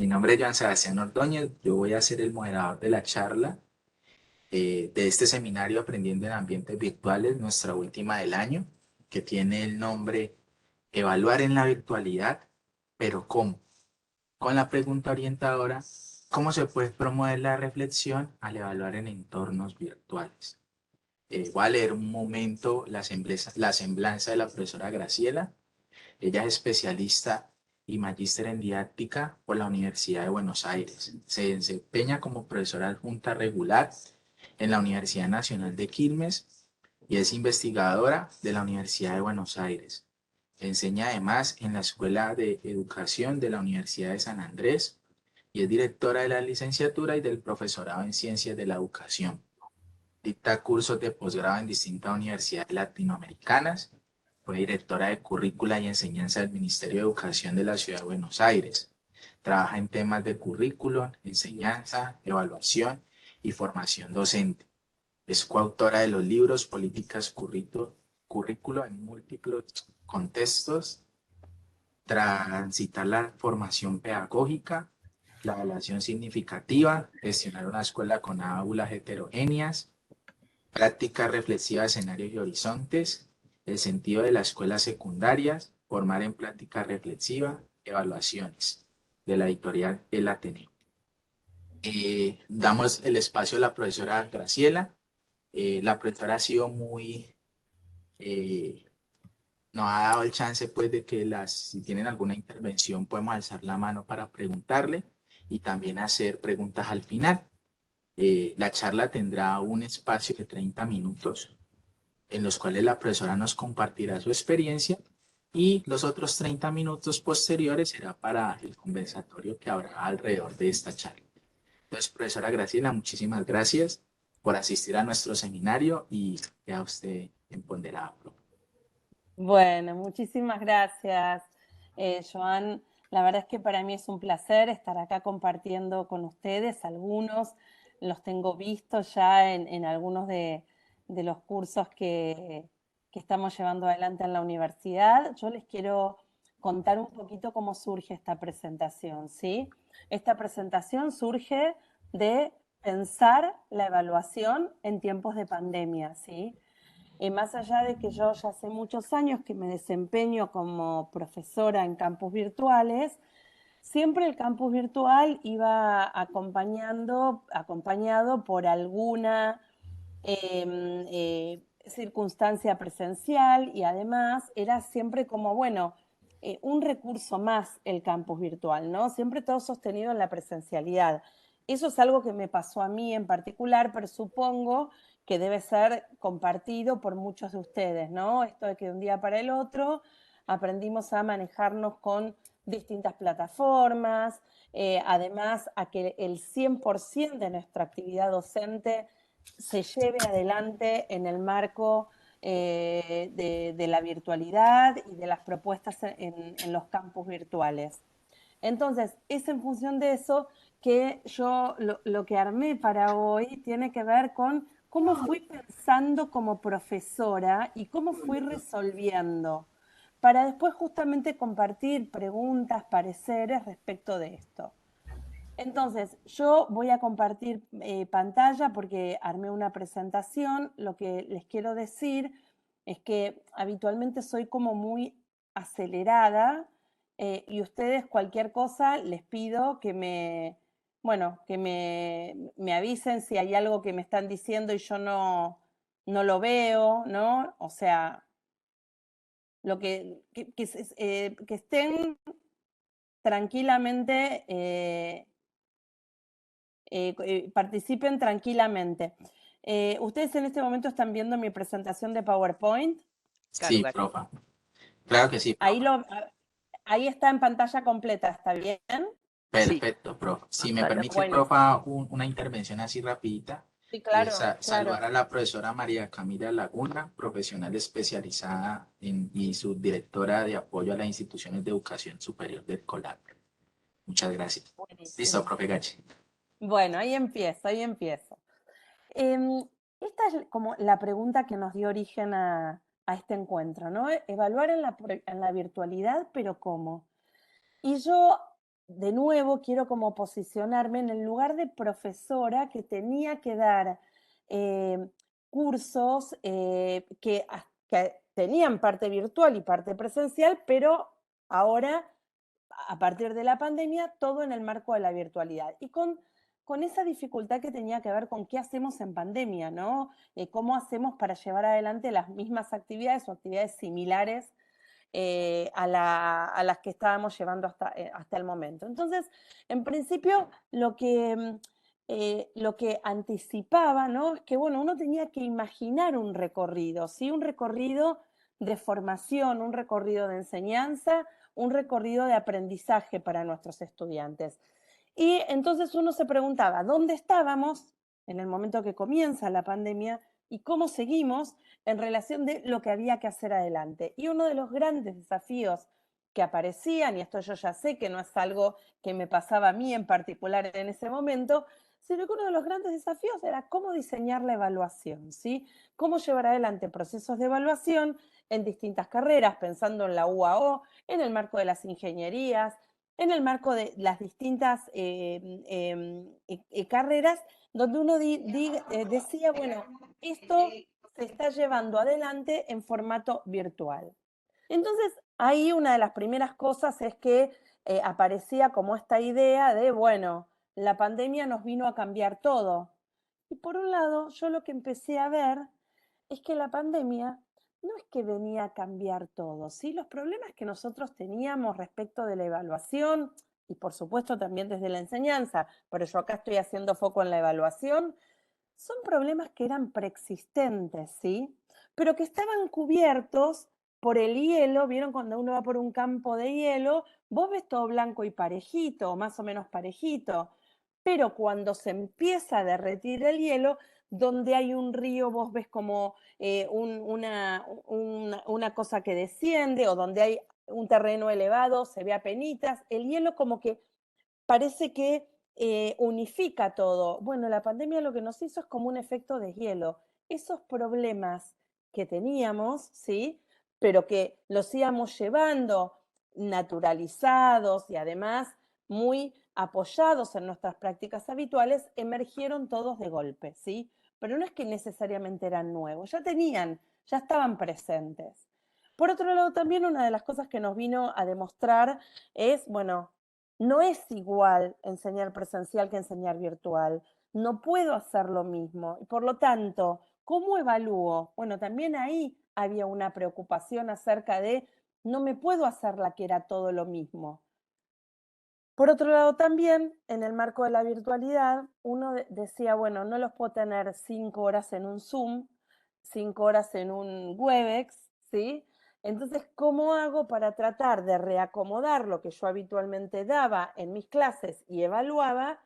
Mi nombre es Joan Sebastián Ordóñez. Yo voy a ser el moderador de la charla de este seminario Aprendiendo en Ambientes Virtuales, nuestra última del año, que tiene el nombre Evaluar en la virtualidad, pero ¿cómo? Con la pregunta orientadora, ¿cómo se puede promover la reflexión al evaluar en entornos virtuales? Voy a leer un momento la semblanza de la profesora Graciela. Ella es especialista y magíster en didáctica por la Universidad de Buenos Aires. Se desempeña como profesora adjunta regular en la Universidad Nacional de Quilmes y es investigadora de la Universidad de Buenos Aires. Enseña además en la Escuela de Educación de la Universidad de San Andrés y es directora de la licenciatura y del profesorado en Ciencias de la Educación. Dicta cursos de posgrado en distintas universidades latinoamericanas. Fue directora de currícula y enseñanza del Ministerio de Educación de la Ciudad de Buenos Aires. Trabaja en temas de currículum, enseñanza, evaluación y formación docente. Es coautora de los libros Políticas Currículo en múltiples contextos, Transitar la formación pedagógica, la evaluación significativa, gestionar una escuela con aulas heterogéneas, práctica reflexiva de escenarios y horizontes, el sentido de las escuelas secundarias, formar en práctica reflexiva, evaluaciones, de la editorial El Ateneo. Damos el espacio a la profesora Graciela. La profesora ha sido eh, nos ha dado el chance pues de que si tienen alguna intervención podemos alzar la mano para preguntarle y también hacer preguntas al final. La charla tendrá un espacio de 30 minutos en los cuales la profesora nos compartirá su experiencia y los otros 30 minutos posteriores será para el conversatorio que habrá alrededor de esta charla. Entonces, profesora Graciela, muchísimas gracias por asistir a nuestro seminario y ya usted entenderá. Bueno, muchísimas gracias, Joan. La verdad es que para mí es un placer estar acá compartiendo con ustedes. Algunos los tengo vistos ya en algunos de los cursos que estamos llevando adelante en la universidad. Yo les quiero contar un poquito cómo surge esta presentación, ¿sí? Esta presentación surge de pensar la evaluación en tiempos de pandemia, ¿sí? Más allá de que yo ya hace muchos años que me desempeño como profesora en campus virtuales, siempre el campus virtual iba acompañado por alguna circunstancia presencial y además era siempre como, bueno, un recurso más el campus virtual, ¿no? Siempre todo sostenido en la presencialidad. Eso es algo que me pasó a mí en particular, pero supongo que debe ser compartido por muchos de ustedes, ¿no? Esto de que de un día para el otro aprendimos a manejarnos con distintas plataformas, además a que el 100% de nuestra actividad docente se lleve adelante en el marco de la virtualidad y de las propuestas en los campus virtuales. Entonces, es en función de eso que yo lo que armé para hoy tiene que ver con cómo fui pensando como profesora y cómo fui resolviendo, para después justamente compartir preguntas, pareceres respecto de esto. Entonces, yo voy a compartir pantalla porque armé una presentación. Lo que les quiero decir es que habitualmente soy como muy acelerada y ustedes cualquier cosa les pido que bueno, que me avisen si hay algo que me están diciendo y yo no lo veo, ¿no? O sea, que estén tranquilamente participen tranquilamente. Ustedes en este momento están viendo mi presentación de PowerPoint. Sí, profa. Claro que sí, Ahí, profa. ahí está en pantalla completa, ¿está bien? Perfecto, profa. Si me permite, Bueno, profa, una intervención así rapidita. sí, Y es claro, saludar claro. a la profesora María Camila Laguna, profesional especializada y subdirectora de apoyo a las instituciones de educación superior del COLAC. Muchas gracias. Listo, Buenísimo. profe Gachi. Bueno, ahí empiezo, ahí empiezo. Esta es como la pregunta que nos dio origen a este encuentro, ¿no? Evaluar en la virtualidad, pero ¿cómo? Y yo de nuevo quiero como posicionarme en el lugar de profesora que tenía que dar eh, cursos que tenían parte virtual y parte presencial, pero ahora, a partir de la pandemia, todo en el marco de la virtualidad. Y con esa dificultad que tenía que ver con qué hacemos en pandemia, ¿no? ¿Cómo hacemos para llevar adelante las mismas actividades o actividades similares a las que estábamos llevando hasta el momento? Entonces, en principio, lo que anticipaba, ¿no? Es que, bueno, uno tenía que imaginar un recorrido, ¿sí? Un recorrido de formación, un recorrido de enseñanza, un recorrido de aprendizaje para nuestros estudiantes. Y entonces uno se preguntaba, ¿dónde estábamos en el momento que comienza la pandemia y cómo seguimos en relación de lo que había que hacer adelante? Y uno de los grandes desafíos que aparecían, y esto yo ya sé que no es algo que me pasaba a mí en particular en ese momento, sino que uno de los grandes desafíos era cómo diseñar la evaluación, ¿sí? Cómo llevar adelante procesos de evaluación en distintas carreras, pensando en la UAO, en el marco de las ingenierías, en el marco de las distintas carreras, donde uno decía, bueno, esto se está llevando adelante en formato virtual. Entonces, ahí una de las primeras cosas es que aparecía como esta idea de, bueno, la pandemia nos vino a cambiar todo. Y por un lado, yo lo que empecé a ver es que la pandemia no es que venía a cambiar todo, ¿sí? Los problemas que nosotros teníamos respecto de la evaluación y por supuesto también desde la enseñanza, pero yo acá estoy haciendo foco en la evaluación, son problemas que eran preexistentes, ¿sí? Pero que estaban cubiertos por el hielo. ¿Vieron cuando uno va por un campo de hielo? Vos ves todo blanco y parejito, o más o menos parejito. Pero cuando se empieza a derretir el hielo, donde hay un río, vos ves como una cosa que desciende, o donde hay un terreno elevado, se ve a penitas. El hielo como que parece que unifica todo. Bueno, la pandemia lo que nos hizo es como un efecto de hielo. Esos problemas que teníamos, ¿sí? Pero que los íbamos llevando naturalizados y además muy apoyados en nuestras prácticas habituales, emergieron todos de golpe, ¿sí? Pero no es que necesariamente eran nuevos, ya estaban presentes. Por otro lado, también una de las cosas que nos vino a demostrar es, bueno, no es igual enseñar presencial que enseñar virtual. No puedo hacer lo mismo. Y por lo tanto, ¿cómo evalúo? Bueno, también ahí había una preocupación acerca de no me puedo hacer la que era todo lo mismo. Por otro lado, también en el marco de la virtualidad, uno decía, bueno, no los puedo tener 5 horas en un Zoom, 5 horas en un Webex, ¿sí? Entonces, ¿cómo hago para tratar de reacomodar lo que yo habitualmente daba en mis clases y evaluaba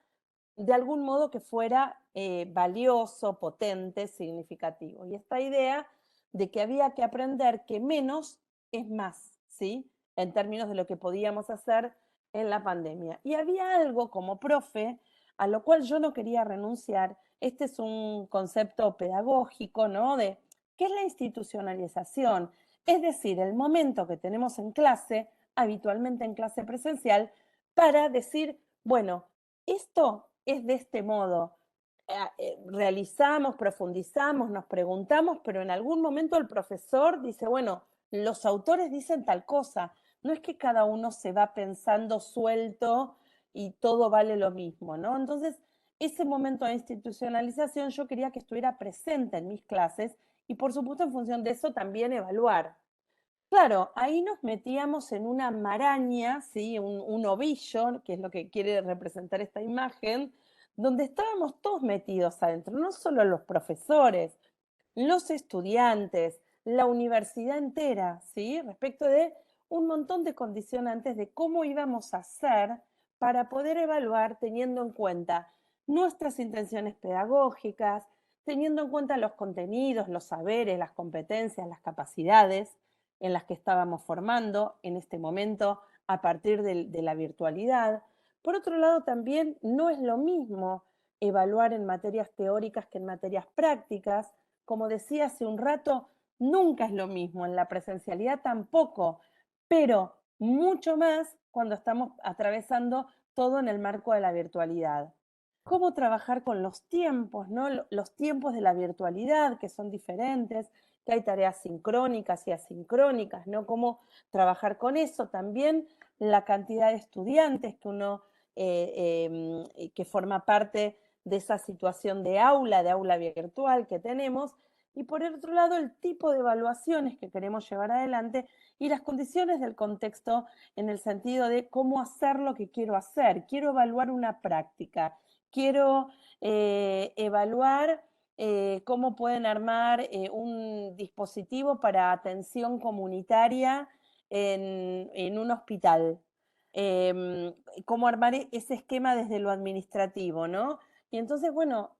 de algún modo que fuera valioso, potente, significativo? Y esta idea de que había que aprender que menos es más, ¿sí? En términos de lo que podíamos hacer en la pandemia. Y había algo como profe a lo cual yo no quería renunciar. Este es un concepto pedagógico, ¿no? De qué es la institucionalización. Es decir, el momento que tenemos en clase, habitualmente en clase presencial, para decir, bueno, esto es de este modo. Realizamos, profundizamos, nos preguntamos, pero en algún momento el profesor dice, bueno, los autores dicen tal cosa. No es que cada uno se va pensando suelto y todo vale lo mismo, ¿no? Entonces, ese momento de institucionalización yo quería que estuviera presente en mis clases y por supuesto en función de eso también evaluar. Claro, ahí nos metíamos en una maraña, ¿sí? Un ovillo, que es lo que quiere representar esta imagen, donde estábamos todos metidos adentro, no solo los profesores, los estudiantes, la universidad entera, ¿sí? Respecto de un montón de condicionantes de cómo íbamos a hacer para poder evaluar teniendo en cuenta nuestras intenciones pedagógicas, teniendo en cuenta los contenidos, los saberes, las competencias, las capacidades en las que estábamos formando en este momento a partir de la virtualidad. Por otro lado, también no es lo mismo evaluar en materias teóricas que en materias prácticas. Como decía hace un rato, nunca es lo mismo, en la presencialidad tampoco, pero mucho más cuando estamos atravesando todo en el marco de la virtualidad. Cómo trabajar con los tiempos, ¿no? Los tiempos de la virtualidad, que son diferentes, que hay tareas sincrónicas y asincrónicas, ¿no? Cómo trabajar con eso. También la cantidad de estudiantes que uno, que forma parte de esa situación de aula virtual que tenemos. Y por el otro lado, el tipo de evaluaciones que queremos llevar adelante y las condiciones del contexto en el sentido de cómo hacer lo que quiero hacer. Quiero evaluar una práctica, quiero evaluar cómo pueden armar un dispositivo para atención comunitaria en un hospital. Cómo armar ese esquema desde lo administrativo, ¿no? Y entonces, bueno,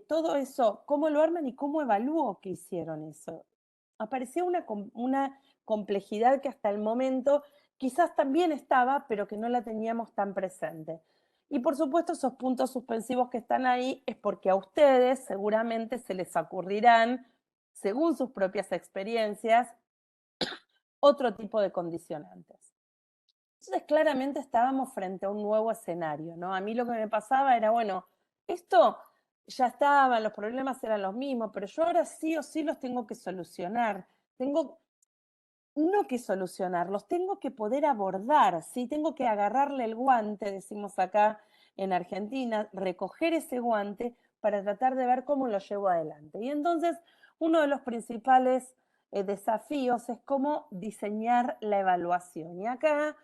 todo eso, ¿cómo lo arman y cómo evalúo que hicieron eso? Apareció una complejidad que hasta el momento quizás también estaba, pero que no la teníamos tan presente. Y por supuesto, esos puntos suspensivos que están ahí es porque a ustedes seguramente se les ocurrirán, según sus propias experiencias, otro tipo de condicionantes. Entonces, claramente estábamos frente a un nuevo escenario, ¿no? A mí lo que me pasaba era, bueno, esto ya estaba, los problemas eran los mismos, pero yo ahora sí o sí los tengo que solucionar. Tengo no que solucionarlos, tengo que poder abordar, ¿sí? Tengo que agarrarle el guante, decimos acá en Argentina, recoger ese guante para tratar de ver cómo lo llevo adelante. Y entonces, uno de los principales desafíos es cómo diseñar la evaluación. Y acá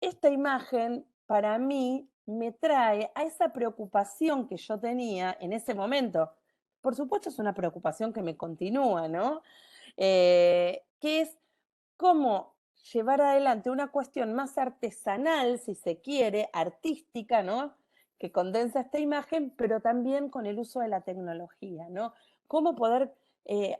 esta imagen para mí me trae a esa preocupación que yo tenía en ese momento. Por supuesto es una preocupación que me continúa, ¿no? Que es cómo llevar adelante una cuestión más artesanal, si se quiere, artística, ¿no? Que condensa esta imagen, pero también con el uso de la tecnología, ¿no? Cómo poder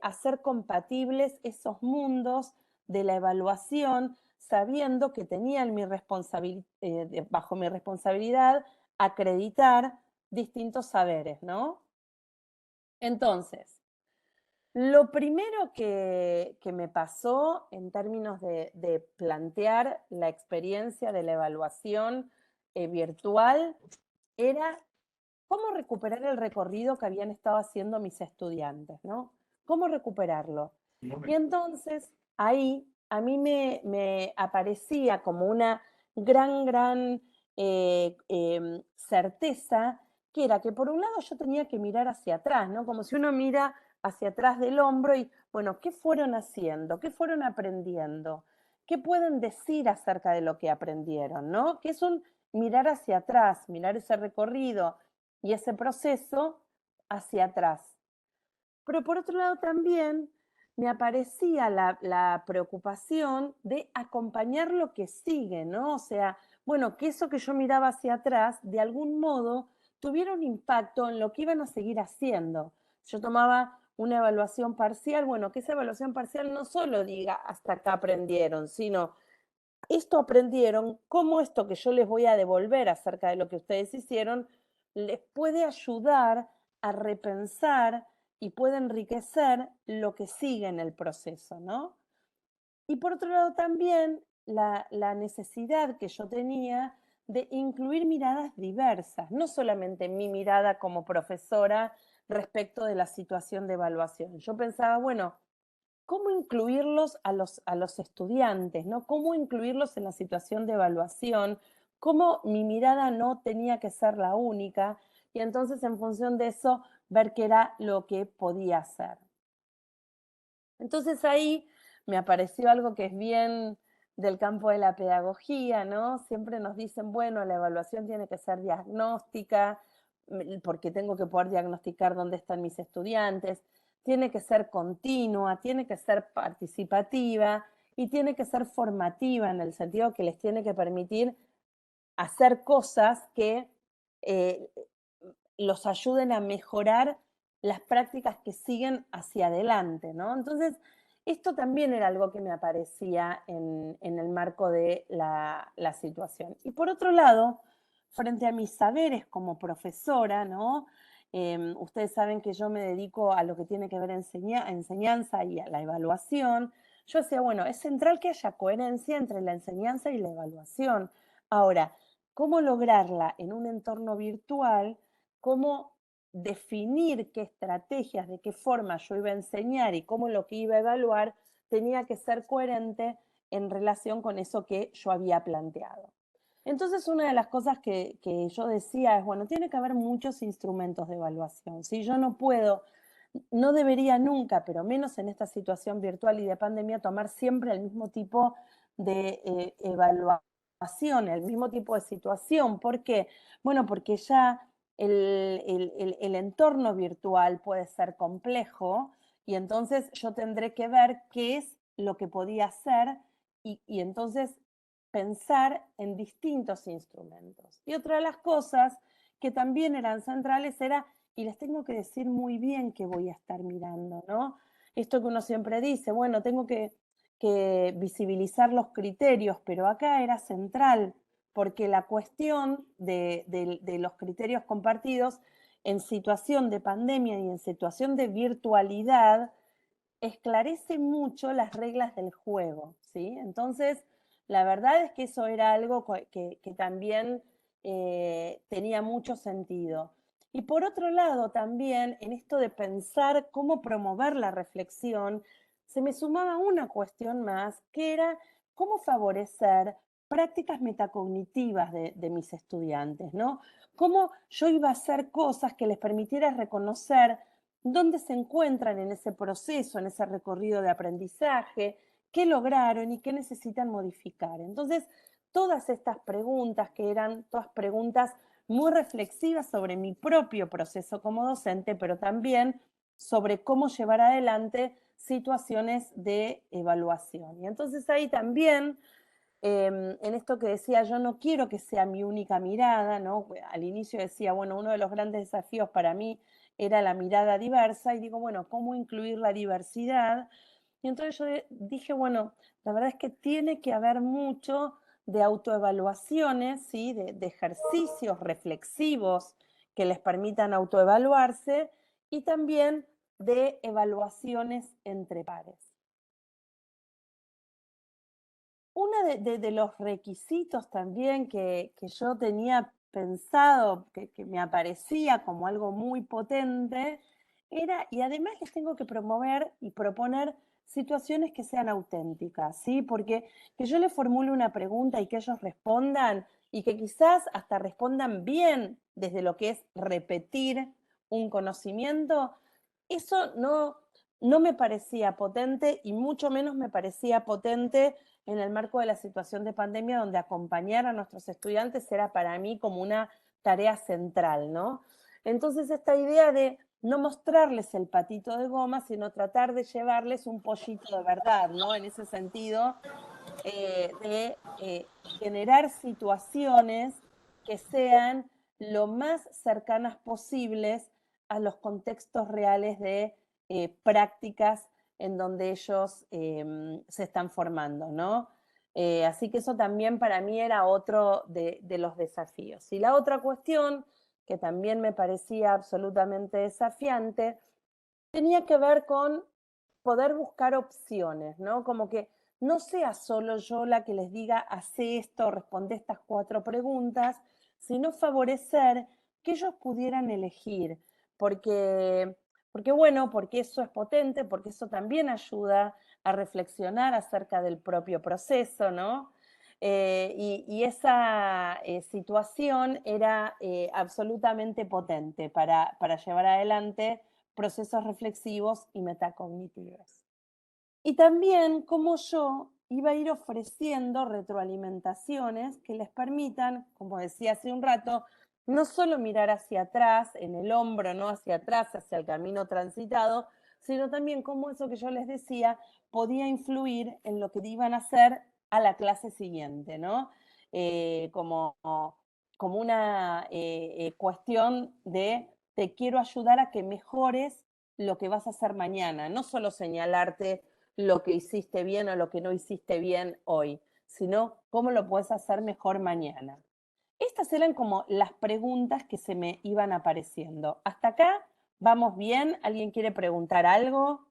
hacer compatibles esos mundos de la evaluación, sabiendo que tenía en bajo mi responsabilidad acreditar distintos saberes, ¿no? Entonces, lo primero que me pasó en términos de plantear la experiencia de la evaluación virtual era cómo recuperar el recorrido que habían estado haciendo mis estudiantes, ¿no? ¿Cómo recuperarlo? Y entonces ahí a mí me aparecía como una gran certeza, que era que por un lado yo tenía que mirar hacia atrás, ¿no? Como si uno mira hacia atrás del hombro y, bueno, ¿qué fueron haciendo? ¿Qué fueron aprendiendo? ¿Qué pueden decir acerca de lo que aprendieron, ¿no? Que es un mirar hacia atrás, mirar ese recorrido y ese proceso hacia atrás. Pero por otro lado también me aparecía la preocupación de acompañar lo que sigue, ¿no? O sea, bueno, que eso que yo miraba hacia atrás, de algún modo, tuviera un impacto en lo que iban a seguir haciendo. Yo tomaba una evaluación parcial, bueno, que esa evaluación parcial no solo diga hasta acá aprendieron, sino esto aprendieron, cómo esto que yo les voy a devolver acerca de lo que ustedes hicieron les puede ayudar a repensar y puede enriquecer lo que sigue en el proceso, ¿no? Y por otro lado también la necesidad que yo tenía de incluir miradas diversas, no solamente mi mirada como profesora respecto de la situación de evaluación. Yo pensaba, bueno, cómo incluirlos a los estudiantes, ¿no? Cómo incluirlos en la situación de evaluación, cómo mi mirada no tenía que ser la única y entonces en función de eso ver qué era lo que podía hacer. Entonces ahí me apareció algo que es bien del campo de la pedagogía, ¿no? Siempre nos dicen, bueno, la evaluación tiene que ser diagnóstica, porque tengo que poder diagnosticar dónde están mis estudiantes, tiene que ser continua, tiene que ser participativa y tiene que ser formativa en el sentido que les tiene que permitir hacer cosas que eh, los ayuden a mejorar las prácticas que siguen hacia adelante, ¿no? Entonces, esto también era algo que me aparecía en el marco de la situación. Y por otro lado, frente a mis saberes como profesora, ¿no? Ustedes saben que yo me dedico a lo que tiene que ver enseñanza y a la evaluación. yo decía, bueno, es central que haya coherencia entre la enseñanza y la evaluación. Ahora, ¿cómo lograrla en un entorno virtual? ¿Cómo definir qué estrategias, de qué forma yo iba a enseñar y cómo lo que iba a evaluar tenía que ser coherente en relación con eso que yo había planteado? Entonces, una de las cosas que yo decía es, bueno, tiene que haber muchos instrumentos de evaluación. Si yo no puedo, no debería nunca, pero menos en esta situación virtual y de pandemia, tomar siempre el mismo tipo de evaluación, el mismo tipo de situación. ¿Por qué? Bueno, porque ya el entorno virtual puede ser complejo y entonces yo tendré que ver qué es lo que podía hacer y entonces pensar en distintos instrumentos. Y otra de las cosas que también eran centrales era, y les tengo que decir muy bien qué voy a estar mirando, ¿no? Esto que uno siempre dice, bueno, tengo que visibilizar los criterios, pero acá era central, porque la cuestión de los criterios compartidos en situación de pandemia y en situación de virtualidad esclarece mucho las reglas del juego, ¿sí? Entonces, la verdad es que eso era algo que también tenía mucho sentido. Y por otro lado, también en esto de pensar cómo promover la reflexión, se me sumaba una cuestión más, que era cómo favorecer prácticas metacognitivas de mis estudiantes, ¿no? Cómo yo iba a hacer cosas que les permitiera reconocer dónde se encuentran en ese proceso, en ese recorrido de aprendizaje, qué lograron y qué necesitan modificar. Entonces, todas estas preguntas, que eran todas preguntas muy reflexivas sobre mi propio proceso como docente, pero también sobre cómo llevar adelante situaciones de evaluación. Y entonces ahí también, en esto que decía, yo no quiero que sea mi única mirada, ¿no? Al inicio decía, bueno, uno de los grandes desafíos para mí era la mirada diversa y digo, bueno, ¿cómo incluir la diversidad? Y entonces yo dije, bueno, la verdad es que tiene que haber mucho de autoevaluaciones, ¿sí? De ejercicios reflexivos que les permitan autoevaluarse y también de evaluaciones entre pares. Uno de los requisitos también que yo tenía pensado, que me aparecía como algo muy potente, era, y además les tengo que promover y proponer situaciones que sean auténticas, ¿sí? Porque que yo les formule una pregunta y que ellos respondan, y que quizás hasta respondan bien desde lo que es repetir un conocimiento, eso no me parecía potente y mucho menos me parecía potente en el marco de la situación de pandemia, donde acompañar a nuestros estudiantes era para mí como una tarea central, ¿no? Entonces, esta idea de no mostrarles el patito de goma, sino tratar de llevarles un pollito de verdad, ¿no? En ese sentido, de generar situaciones que sean lo más cercanas posibles a los contextos reales de prácticas en donde ellos se están formando, ¿no? Así que eso también para mí era otro de los desafíos. Y la otra cuestión que también me parecía absolutamente desafiante tenía que ver con poder buscar opciones, ¿no? Como que no sea solo yo la que les diga, hace esto, responde estas 4 preguntas, sino favorecer que ellos pudieran elegir, porque, porque bueno, porque eso es potente, porque eso también ayuda a reflexionar acerca del propio proceso, ¿no? Y esa situación era absolutamente potente para llevar adelante procesos reflexivos y metacognitivos. Y también cómo yo iba a ir ofreciendo retroalimentaciones que les permitan, como decía hace un rato, no solo mirar hacia atrás, en el hombro, no hacia atrás, hacia el camino transitado, sino también cómo eso que yo les decía podía influir en lo que iban a hacer a la clase siguiente, ¿no? Como, como una cuestión de te quiero ayudar a que mejores lo que vas a hacer mañana, no solo señalarte lo que hiciste bien o lo que no hiciste bien hoy, sino cómo lo puedes hacer mejor mañana. Estas eran como las preguntas que se me iban apareciendo. Hasta acá, ¿vamos bien? ¿Alguien quiere preguntar algo?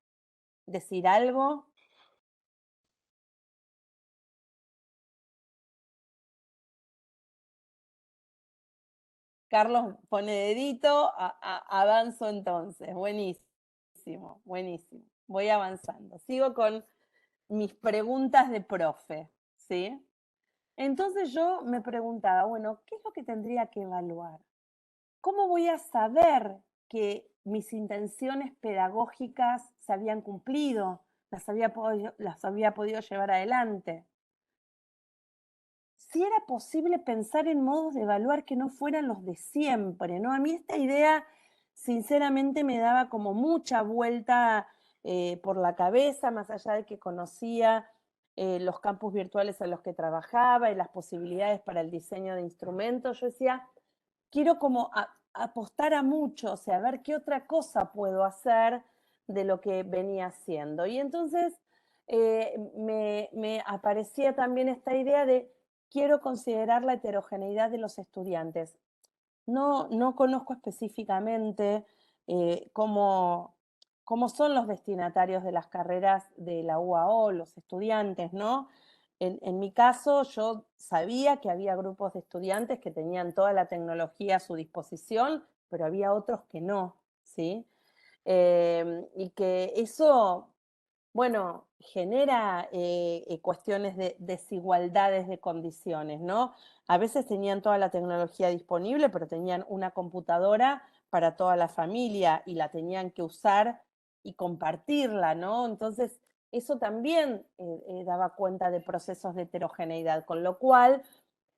¿Decir algo? Carlos pone dedito, avanzo entonces. Buenísimo, buenísimo. Voy avanzando. Sigo con mis preguntas de profe, ¿sí? Entonces yo me preguntaba, bueno, ¿qué es lo que tendría que evaluar? ¿Cómo voy a saber que mis intenciones pedagógicas se habían cumplido, las había podido llevar adelante? Si era posible pensar en modos de evaluar que no fueran los de siempre, ¿no? A mí esta idea, sinceramente, me daba como mucha vuelta por la cabeza, más allá de que conocía los campus virtuales en los que trabajaba y las posibilidades para el diseño de instrumentos. Yo decía, quiero como apostar a mucho, o sea, a ver qué otra cosa puedo hacer de lo que venía haciendo. Y entonces me aparecía también esta idea de quiero considerar la heterogeneidad de los estudiantes. No conozco específicamente cómo, cómo son los destinatarios de las carreras de la UAO, los estudiantes, ¿no? En mi caso, yo sabía que había grupos de estudiantes que tenían toda la tecnología a su disposición, pero había otros que no, ¿sí? Y que eso, bueno, genera cuestiones de desigualdades de condiciones, ¿no? A veces tenían toda la tecnología disponible, pero tenían una computadora para toda la familia y la tenían que usar y compartirla, ¿no? Entonces, eso también daba cuenta de procesos de heterogeneidad, con lo cual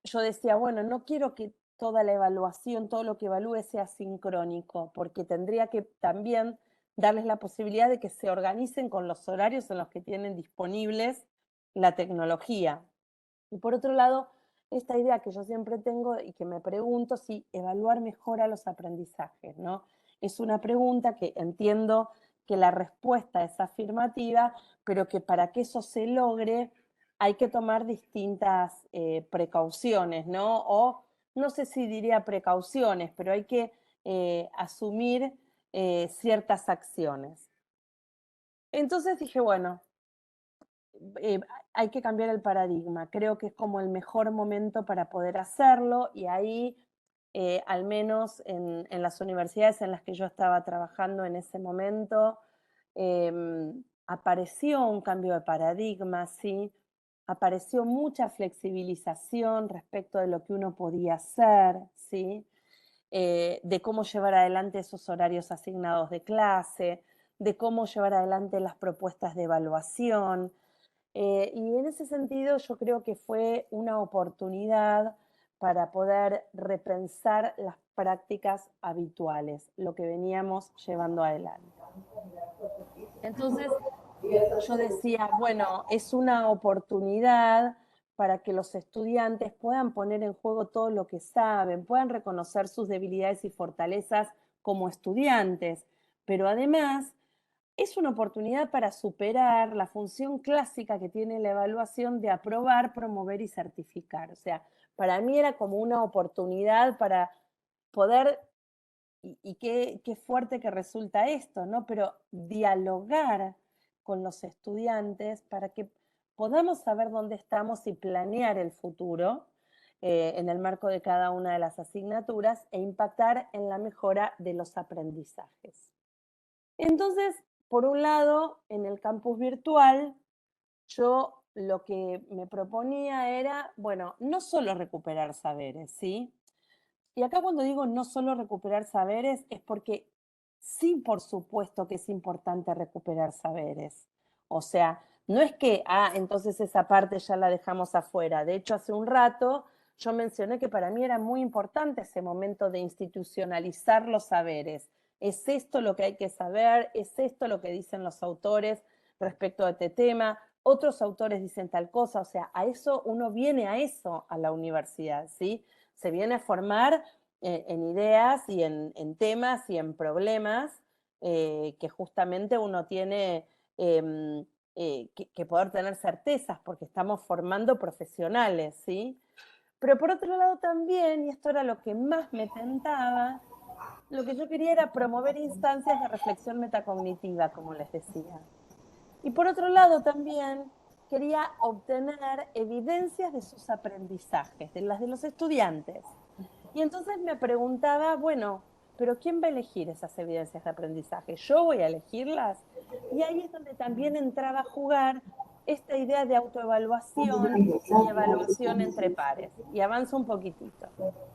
yo decía, bueno, no quiero que toda la evaluación, todo lo que evalúe sea sincrónico, porque tendría que también darles la posibilidad de que se organicen con los horarios en los que tienen disponibles la tecnología. Y por otro lado, esta idea que yo siempre tengo y que me pregunto si evaluar mejora los aprendizajes, ¿no? Es una pregunta que entiendo que la respuesta es afirmativa, pero que para que eso se logre hay que tomar distintas precauciones, ¿no? O no sé si diría precauciones, pero hay que asumir ciertas acciones. Entonces dije, bueno, eh, hay que cambiar el paradigma. Creo que es como el mejor momento para poder hacerlo y ahí, al menos en las universidades en las que yo estaba trabajando en ese momento, apareció un cambio de paradigma, ¿sí? Apareció mucha flexibilización respecto de lo que uno podía hacer, ¿sí? De cómo llevar adelante esos horarios asignados de clase, de cómo llevar adelante las propuestas de evaluación, y en ese sentido yo creo que fue una oportunidad para poder repensar las prácticas habituales, lo que veníamos llevando adelante. Entonces yo decía, bueno, es una oportunidad para que los estudiantes puedan poner en juego todo lo que saben, puedan reconocer sus debilidades y fortalezas como estudiantes, pero además es una oportunidad para superar la función clásica que tiene la evaluación de aprobar, promover y certificar. O sea, para mí era como una oportunidad para poder, y qué fuerte que resulta esto, ¿no? Pero dialogar con los estudiantes para que podamos saber dónde estamos y planear el futuro en el marco de cada una de las asignaturas e impactar en la mejora de los aprendizajes. Entonces, por un lado, en el campus virtual, yo lo que me proponía era, bueno, no solo recuperar saberes, ¿sí? Y acá cuando digo no solo recuperar saberes es porque sí, por supuesto que es importante recuperar saberes. O sea, no es que, entonces esa parte ya la dejamos afuera. De hecho, hace un rato yo mencioné que para mí era muy importante ese momento de institucionalizar los saberes. ¿Es esto lo que hay que saber? ¿Es esto lo que dicen los autores respecto a este tema? Otros autores dicen tal cosa. O sea, a eso uno viene a eso a la universidad, ¿sí? Se viene a formar en ideas y en temas y en problemas que justamente uno tiene que poder tener certezas porque estamos formando profesionales, ¿sí? Pero por otro lado también, y esto era lo que más me tentaba, lo que yo quería era promover instancias de reflexión metacognitiva, como les decía. Y por otro lado también quería obtener evidencias de sus aprendizajes, de las de los estudiantes. Y entonces me preguntaba, bueno, pero ¿quién va a elegir esas evidencias de aprendizaje? ¿Yo voy a elegirlas? Y ahí es donde también entraba a jugar esta idea de autoevaluación y evaluación entre pares. Y avanzo un poquitito.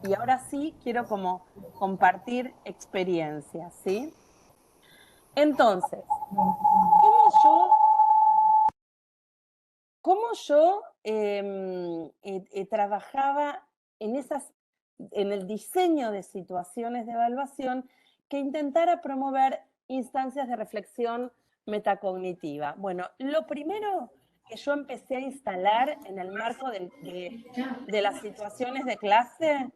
Y ahora sí quiero como compartir experiencias, ¿sí? Entonces, ¿cómo yo, cómo yo trabajaba en esas, en el diseño de situaciones de evaluación que intentara promover instancias de reflexión metacognitiva? Bueno, lo primero que yo empecé a instalar en el marco de las situaciones de clase,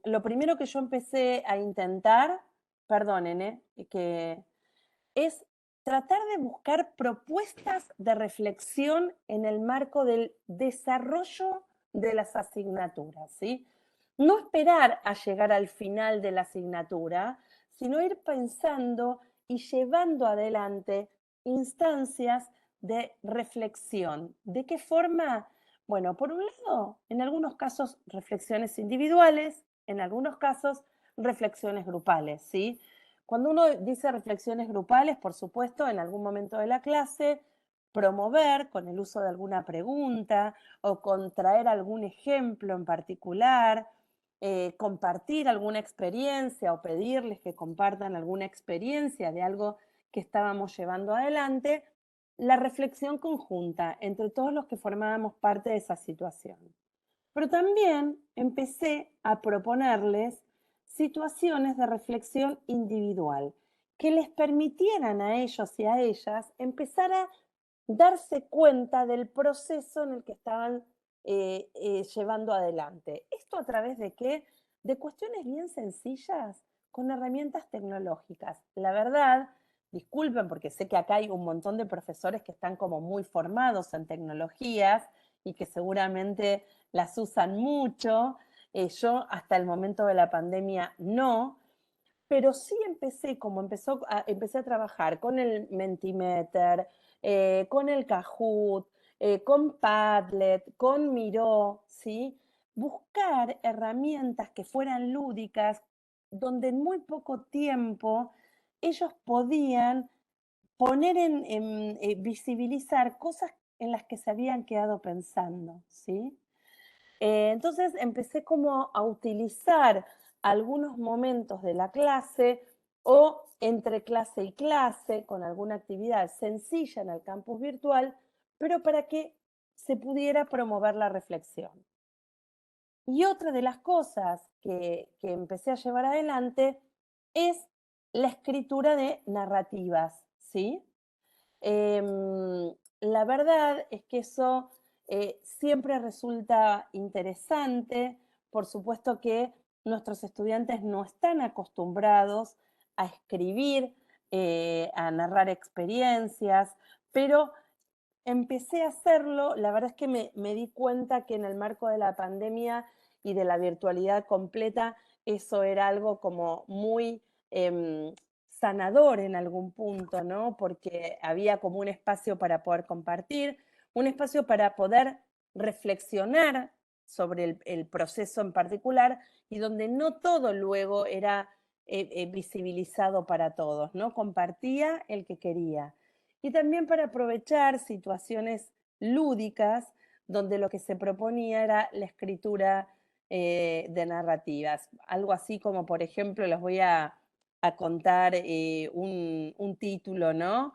lo primero que yo empecé a intentar, perdonen, que es tratar de buscar propuestas de reflexión en el marco del desarrollo de las asignaturas, ¿sí? No esperar a llegar al final de la asignatura, sino ir pensando y llevando adelante instancias de reflexión. ¿De qué forma? Bueno, por un lado, en algunos casos reflexiones individuales, en algunos casos reflexiones grupales, ¿sí? Cuando uno dice reflexiones grupales, por supuesto, en algún momento de la clase, promover con el uso de alguna pregunta o con traer algún ejemplo en particular, compartir alguna experiencia o pedirles que compartan alguna experiencia de algo que estábamos llevando adelante, la reflexión conjunta entre todos los que formábamos parte de esa situación. Pero también empecé a proponerles situaciones de reflexión individual que les permitieran a ellos y a ellas empezar a darse cuenta del proceso en el que estaban llevando adelante. ¿Esto a través de qué? De cuestiones bien sencillas con herramientas tecnológicas. La verdad, disculpen porque sé que acá hay un montón de profesores que están como muy formados en tecnologías y que seguramente las usan mucho. Yo hasta el momento de la pandemia no, pero sí empecé, empecé a trabajar con el Mentimeter, con el Kahoot, con Padlet, con Miro, ¿sí? Buscar herramientas que fueran lúdicas, donde en muy poco tiempo ellos podían poner visibilizar cosas en las que se habían quedado pensando, ¿sí? Entonces empecé como a utilizar algunos momentos de la clase o entre clase y clase con alguna actividad sencilla en el campus virtual, pero para que se pudiera promover la reflexión. Y otra de las cosas que empecé a llevar adelante es la escritura de narrativas, ¿sí? La verdad es que eso siempre resulta interesante. Por supuesto que nuestros estudiantes no están acostumbrados a escribir, a narrar experiencias, pero empecé a hacerlo. La verdad es que me di cuenta que en el marco de la pandemia y de la virtualidad completa, eso era algo como muy sanador en algún punto, ¿no? Porque había como un espacio para poder compartir, un espacio para poder reflexionar sobre el proceso en particular y donde no todo luego era visibilizado para todos, ¿no? Compartía el que quería. Y también para aprovechar situaciones lúdicas donde lo que se proponía era la escritura de narrativas. Algo así como, por ejemplo, les voy a contar un título, ¿no?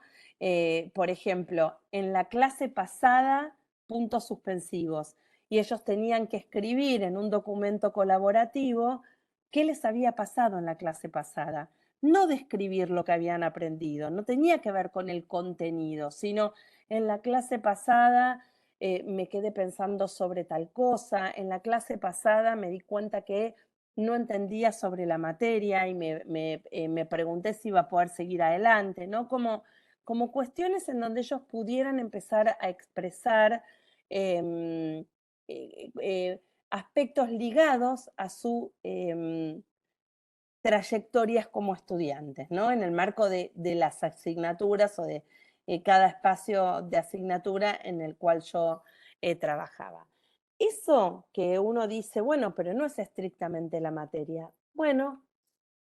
Por ejemplo, en la clase pasada, puntos suspensivos, y ellos tenían que escribir en un documento colaborativo qué les había pasado en la clase pasada. No describir lo que habían aprendido, no tenía que ver con el contenido, sino en la clase pasada me quedé pensando sobre tal cosa, en la clase pasada me di cuenta que no entendía sobre la materia y me pregunté si iba a poder seguir adelante, ¿no? Como cuestiones en donde ellos pudieran empezar a expresar eh, aspectos ligados a su trayectorias como estudiantes, ¿no? En el marco de las asignaturas o de cada espacio de asignatura en el cual yo trabajaba. Eso que uno dice, bueno, pero no es estrictamente la materia. Bueno,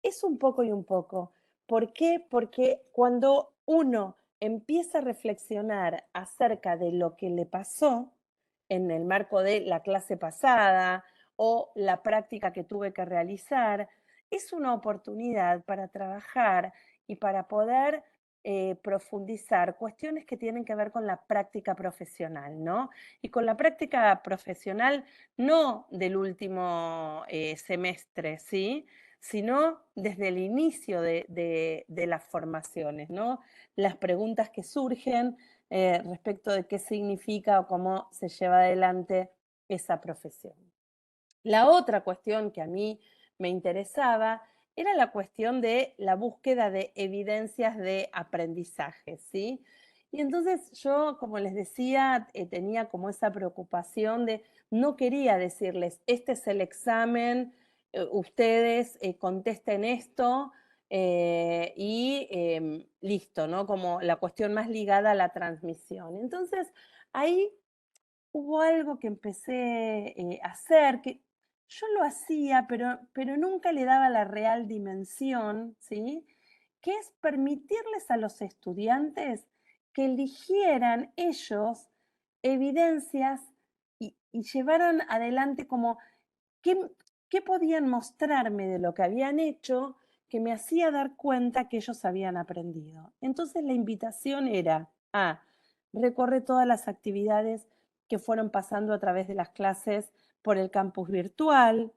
es un poco y un poco. ¿Por qué? Porque cuando uno empieza a reflexionar acerca de lo que le pasó en el marco de la clase pasada o la práctica que tuve que realizar, es una oportunidad para trabajar y para poder profundizar cuestiones que tienen que ver con la práctica profesional, ¿no? Y con la práctica profesional no del último semestre, ¿sí? Sino desde el inicio de las formaciones, ¿no? Las preguntas que surgen respecto de qué significa o cómo se lleva adelante esa profesión. La otra cuestión que a mí me interesaba era la cuestión de la búsqueda de evidencias de aprendizaje, ¿sí? Y entonces yo, como les decía, tenía como esa preocupación de no quería decirles, este es el examen, ustedes contesten esto y listo, ¿no? Como la cuestión más ligada a la transmisión. Entonces, ahí hubo algo que empecé a hacer, que yo lo hacía, pero nunca le daba la real dimensión, ¿sí? Que es permitirles a los estudiantes que eligieran ellos evidencias y llevaran adelante como qué, qué podían mostrarme de lo que habían hecho que me hacía dar cuenta que ellos habían aprendido. Entonces la invitación era a recorrer todas las actividades que fueron pasando a través de las clases por el campus virtual,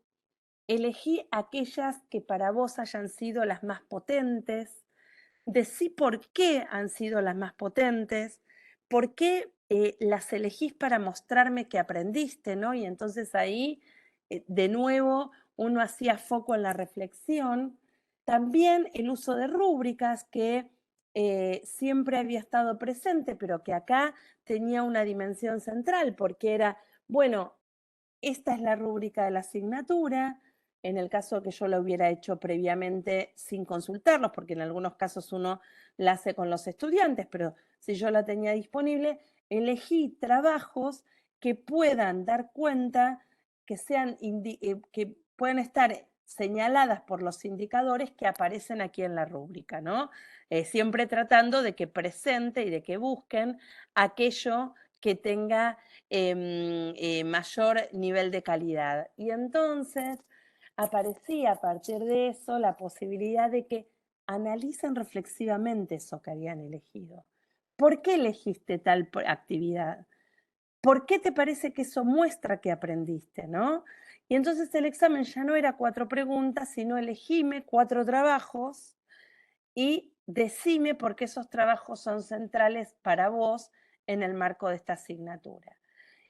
elegí aquellas que para vos hayan sido las más potentes, decí por qué han sido las más potentes, por qué las elegís para mostrarme que aprendiste, ¿no? Y entonces ahí, de nuevo, uno hacía foco en la reflexión. También el uso de rúbricas que siempre había estado presente, pero que acá tenía una dimensión central, porque era, bueno, esta es la rúbrica de la asignatura, en el caso que yo lo hubiera hecho previamente sin consultarlos, porque en algunos casos uno la hace con los estudiantes, pero si yo la tenía disponible, elegí trabajos que puedan dar cuenta, que sean que puedan estar señaladas por los indicadores que aparecen aquí en la rúbrica, ¿no? Siempre tratando de que presente y de que busquen aquello que tenga mayor nivel de calidad. Y entonces aparecía a partir de eso la posibilidad de que analicen reflexivamente eso que habían elegido. ¿Por qué elegiste tal actividad? ¿Por qué te parece que eso muestra que aprendiste, no? Y entonces el examen ya no era 4 preguntas, sino elegime 4 trabajos y decime por qué esos trabajos son centrales para vos en el marco de esta asignatura.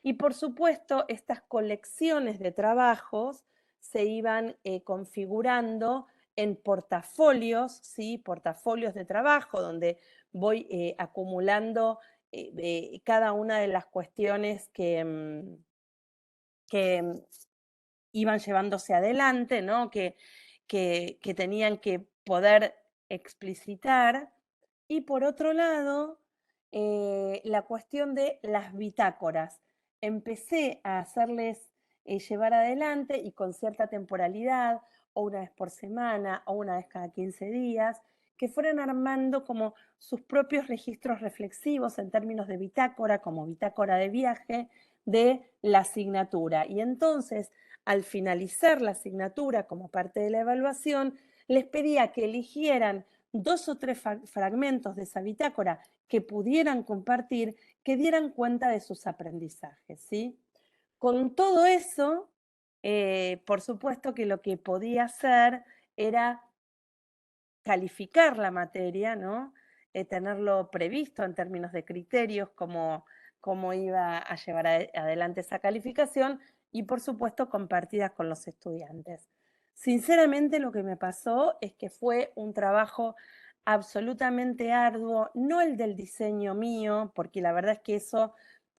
Y por supuesto, estas colecciones de trabajos se iban configurando en portafolios, ¿sí? Portafolios de trabajo, donde voy acumulando cada una de las cuestiones que iban llevándose adelante, ¿no? Que tenían que poder explicitar. Y por otro lado, la cuestión de las bitácoras. Empecé a hacerles llevar adelante y con cierta temporalidad, o una vez por semana, o una vez cada 15 días, que fueran armando como sus propios registros reflexivos en términos de bitácora, como bitácora de viaje, de la asignatura. Y entonces, al finalizar la asignatura como parte de la evaluación, les pedía que eligieran 2 o 3 fragmentos de esa bitácora que pudieran compartir, que dieran cuenta de sus aprendizajes, ¿sí? Con todo eso, por supuesto que lo que podía hacer era calificar la materia, ¿no? Tenerlo previsto en términos de criterios, cómo iba a llevar adelante esa calificación y por supuesto compartidas con los estudiantes. Sinceramente lo que me pasó es que fue un trabajo absolutamente arduo, no el del diseño mío, porque la verdad es que eso,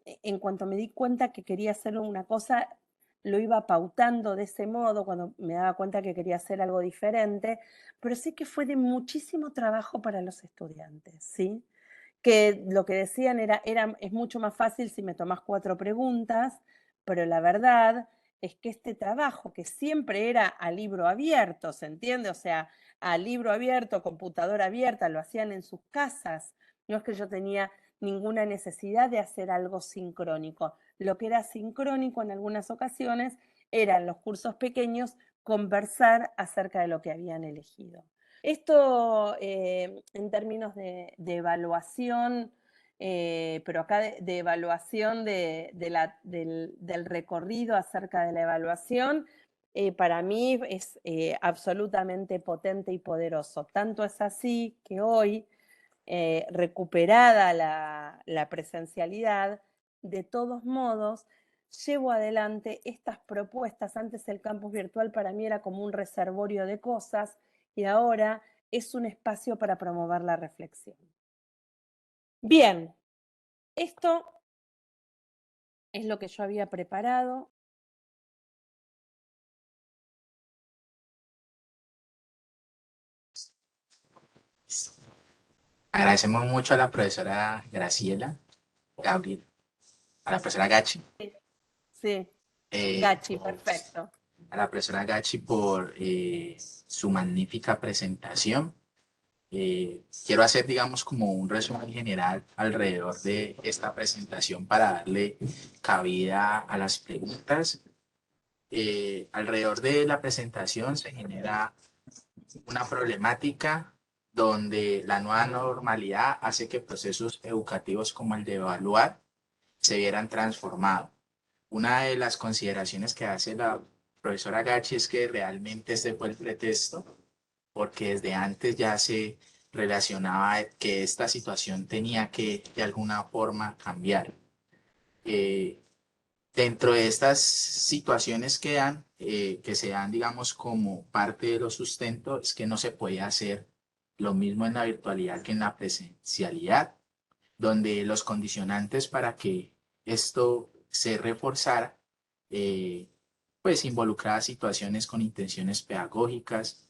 en cuanto me di cuenta que quería hacer una cosa, lo iba pautando de ese modo cuando me daba cuenta que quería hacer algo diferente, pero sí que fue de muchísimo trabajo para los estudiantes, ¿sí? Que lo que decían es mucho más fácil si me tomás 4 preguntas, pero la verdad es que este trabajo, que siempre era a libro abierto, ¿se entiende? O sea, a libro abierto, computadora abierta, lo hacían en sus casas. No es que yo tenía ninguna necesidad de hacer algo sincrónico. Lo que era sincrónico en algunas ocasiones eran los cursos pequeños, conversar acerca de lo que habían elegido. Esto en términos de evaluación, pero acá de evaluación del recorrido acerca de la evaluación, para mí es absolutamente potente y poderoso. Tanto es así que hoy, recuperada la presencialidad, de todos modos, llevo adelante estas propuestas. Antes el campus virtual para mí era como un reservorio de cosas y ahora es un espacio para promover la reflexión. Bien, esto es lo que yo había preparado. Agradecemos mucho a la profesora Graciela, Gabriel, a la profesora Gachi, Sí, eh, Gachi, perfecto. a la profesora Gachi por su magnífica presentación. Quiero hacer, digamos, como un resumen general alrededor de esta presentación para darle cabida a las preguntas. Alrededor de la presentación se genera una problemática donde la nueva normalidad hace que procesos educativos como el de evaluar se vieran transformados. Una de las consideraciones que hace la profesora Gachi es que realmente este fue el pretexto, porque desde antes ya se relacionaba que esta situación tenía que de alguna forma cambiar. Eh, Dentro de estas situaciones que se dan, digamos, como parte de los sustentos, es que no se puede hacer lo mismo en la virtualidad que en la presencialidad, donde los condicionantes para que esto se reforzara, eh, pues involucraba situaciones con intenciones pedagógicas,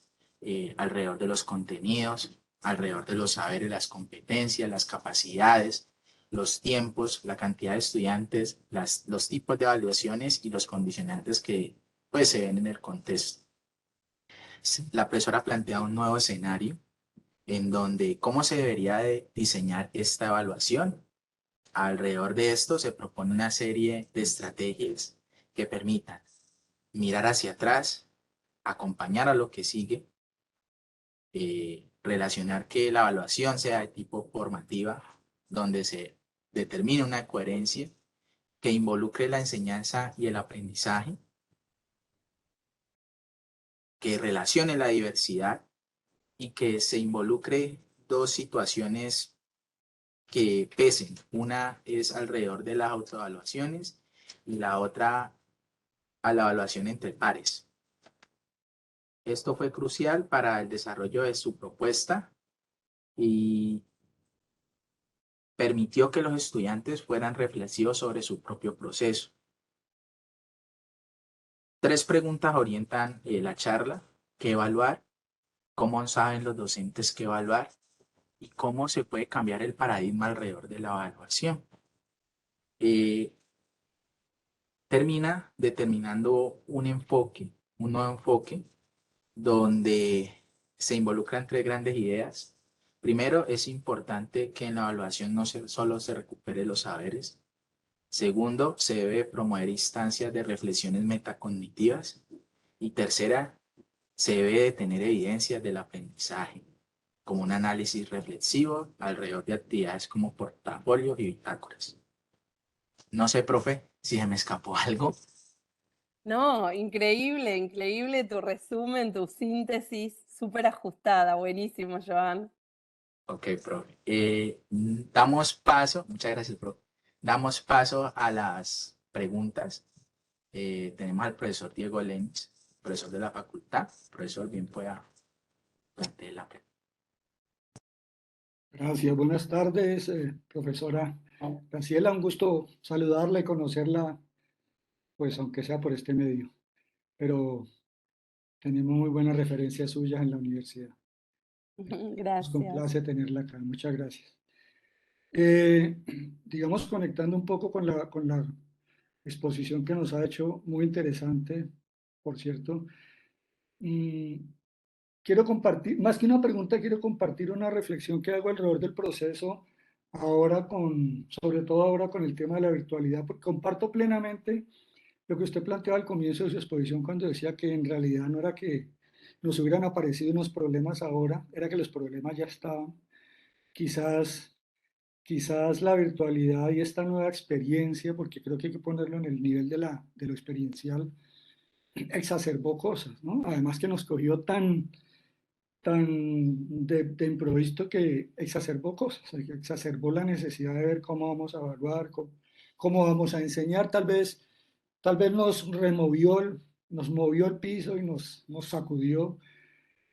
alrededor de los contenidos, alrededor de los saberes, las competencias, las capacidades, los tiempos, la cantidad de estudiantes, los tipos de evaluaciones y los condicionantes que pues, se ven en el contexto. La profesora plantea un nuevo escenario en donde cómo se debería de diseñar esta evaluación. Alrededor de esto se propone una serie de estrategias que permitan mirar hacia atrás, acompañar a lo que sigue, relacionar que la evaluación sea de tipo formativa, donde se determine una coherencia que involucre la enseñanza y el aprendizaje, que relacione la diversidad y que se involucre dos situaciones que pesen. Una es alrededor de las autoevaluaciones y la otra a la evaluación entre pares. Esto fue crucial para el desarrollo de su propuesta y permitió que los estudiantes fueran reflexivos sobre su propio proceso. Tres preguntas orientan la charla: ¿qué evaluar? ¿Cómo saben los docentes qué evaluar? ¿Y cómo se puede cambiar el paradigma alrededor de la evaluación? Eh, Termina determinando un nuevo enfoque, donde se involucran tres grandes ideas. Primero, es importante que en la evaluación no solo se recupere los saberes. Segundo, se debe promover instancias de reflexiones metacognitivas. Y tercera, se debe de tener evidencias del aprendizaje, como un análisis reflexivo alrededor de actividades como portafolio y bitácoras. No sé, profe, si se me escapó algo. No, increíble, increíble tu resumen, tu síntesis, súper ajustada, buenísimo, Joan. Ok, profe. Damos paso, muchas gracias, profe. Damos paso a las preguntas. Tenemos al profesor Diego Lenz, profesor de la facultad. Profesor, bien pueda plantear la pregunta. Gracias, buenas tardes, profesora Graciela. Un gusto saludarla y conocerla, pues aunque sea por este medio, pero tenemos muy buenas referencias suyas en la universidad. Nos Gracias. complace tenerla acá, muchas gracias. Eh, digamos, conectando un poco con exposición que nos ha hecho muy interesante, por cierto. Y quiero compartir, más que una pregunta, quiero compartir una reflexión que hago alrededor del proceso ahora sobre todo ahora con el tema de la virtualidad, porque comparto plenamente lo que usted planteaba al comienzo de su exposición cuando decía que en realidad no era que nos hubieran aparecido unos problemas ahora, era que los problemas ya estaban. Quizás, quizás la virtualidad y esta nueva experiencia, porque creo que hay que ponerlo en el nivel de lo experiencial, exacerbó cosas, ¿no? Además que nos cogió tan de improviso que exacerbó cosas, que exacerbó la necesidad de ver cómo vamos a evaluar, cómo vamos a enseñar, tal vez nos nos movió el piso y nos sacudió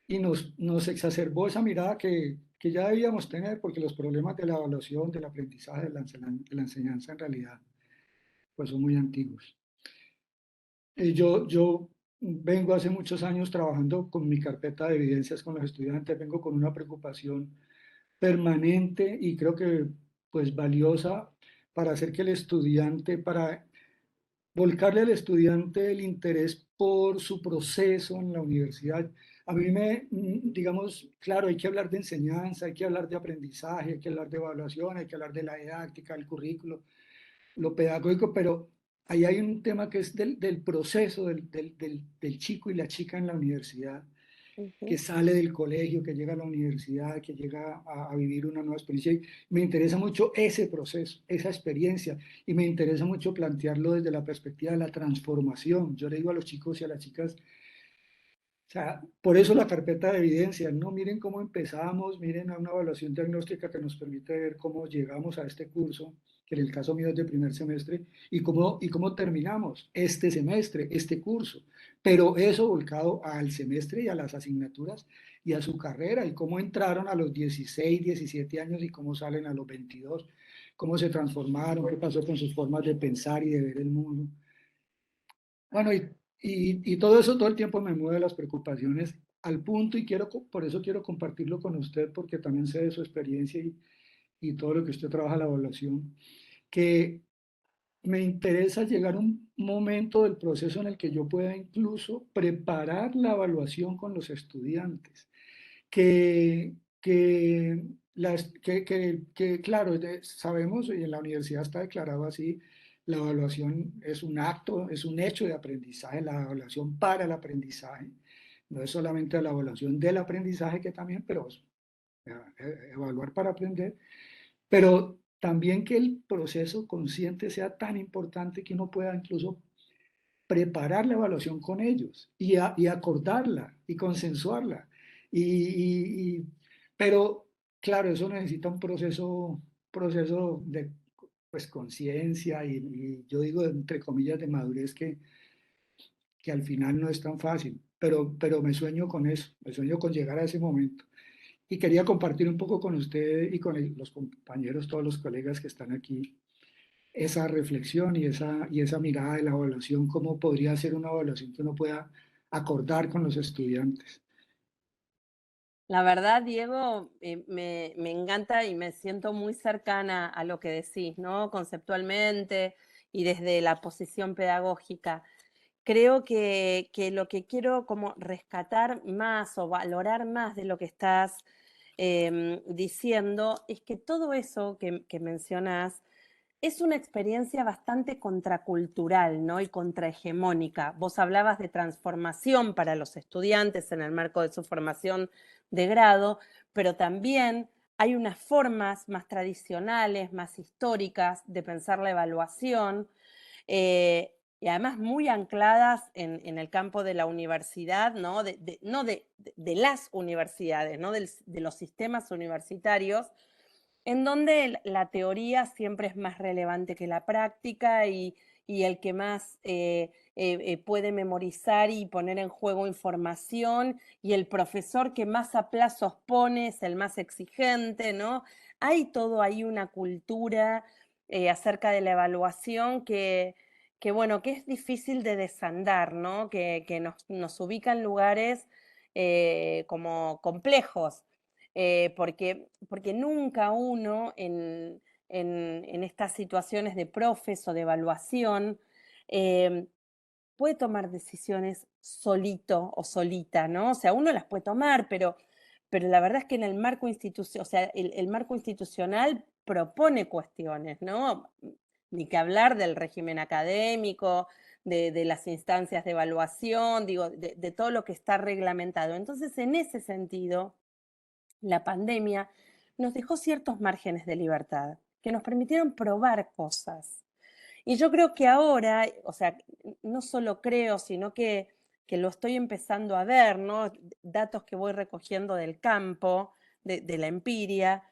y nos exacerbó esa mirada que ya debíamos tener, porque los problemas de la evaluación, del aprendizaje, de la enseñanza en realidad, pues son muy antiguos. Yo vengo hace muchos años trabajando con mi carpeta de evidencias con los estudiantes, vengo con una preocupación permanente y creo que pues valiosa para hacer que el estudiante, para volcarle al estudiante el interés por su proceso en la universidad. A mí digamos, claro, hay que hablar de enseñanza, hay que hablar de aprendizaje, hay que hablar de evaluación, hay que hablar de la didáctica, el currículo, lo pedagógico, pero ahí hay un tema que es del proceso del chico y la chica en la universidad, que Ujú. sale del colegio, que llega a la universidad, que llega a vivir una nueva experiencia. Y me interesa mucho ese proceso, esa experiencia, y me interesa mucho plantearlo desde la perspectiva de la transformación. Yo le digo a los chicos y a las chicas, o sea, por eso la carpeta de evidencia, no miren cómo empezamos, miren a una evaluación diagnóstica que nos permite ver cómo llegamos a este curso, que en el caso mío es de primer semestre, y cómo terminamos este semestre, este curso. Pero eso volcado al semestre y a las asignaturas y a su carrera, y cómo entraron a los 16, 17 años y cómo salen a los 22, cómo se transformaron, qué pasó con sus formas de pensar y de ver el mundo. Bueno, y todo eso todo el tiempo me mueve las preocupaciones al punto y por eso quiero compartirlo con usted porque también sé de su experiencia y todo lo que usted trabaja la evaluación, que me interesa llegar a un momento del proceso en el que yo pueda incluso preparar la evaluación con los estudiantes, que, que, claro, sabemos, y en la universidad está declarado así, la evaluación es un acto, es un hecho de aprendizaje, la evaluación para el aprendizaje, no es solamente la evaluación del aprendizaje que también, pero evaluar para aprender, pero también que el proceso consciente sea tan importante que uno pueda incluso preparar la evaluación con ellos y acordarla y consensuarla. Pero claro, eso necesita un proceso de pues, conciencia y yo digo entre comillas de madurez que al final no es tan fácil, pero me sueño con eso, me sueño con llegar a ese momento. Y quería compartir un poco con usted y con los compañeros, todos los colegas que están aquí, esa reflexión y esa mirada de la evaluación, cómo podría ser una evaluación que uno pueda acordar con los estudiantes. La verdad, Diego, me encanta y me siento muy cercana a lo que decís, ¿no? Conceptualmente y desde la posición pedagógica. Creo que lo que quiero como rescatar más o valorar más de lo que estás diciendo es que todo eso que mencionás es una experiencia bastante contracultural, ¿no? Y contrahegemónica. Vos hablabas de transformación para los estudiantes en el marco de su formación de grado, pero también hay unas formas más tradicionales, más históricas de pensar la evaluación, y además muy ancladas en el campo de la universidad, ¿no? No de las universidades, ¿no? De los sistemas universitarios, en donde la teoría siempre es más relevante que la práctica y el que más puede memorizar y poner en juego información y el profesor que más a plazos pone es el más exigente, ¿no? Hay todo ahí una cultura acerca de la evaluación bueno, que es difícil de desandar, ¿no? Que nos ubica en lugares como complejos, porque nunca uno en estas situaciones de profes o de evaluación puede tomar decisiones solito o solita, ¿no? O sea, uno las puede tomar, pero la verdad es que en el marco institucional, o sea, el marco institucional propone cuestiones, ¿no? Ni que hablar del régimen académico, de las instancias de evaluación, digo, de todo lo que está reglamentado. Entonces, en ese sentido, la pandemia nos dejó ciertos márgenes de libertad que nos permitieron probar cosas. Y yo creo que ahora, o sea, no solo creo, sino que lo estoy empezando a ver, ¿no? Datos que voy recogiendo del campo, de la empiria,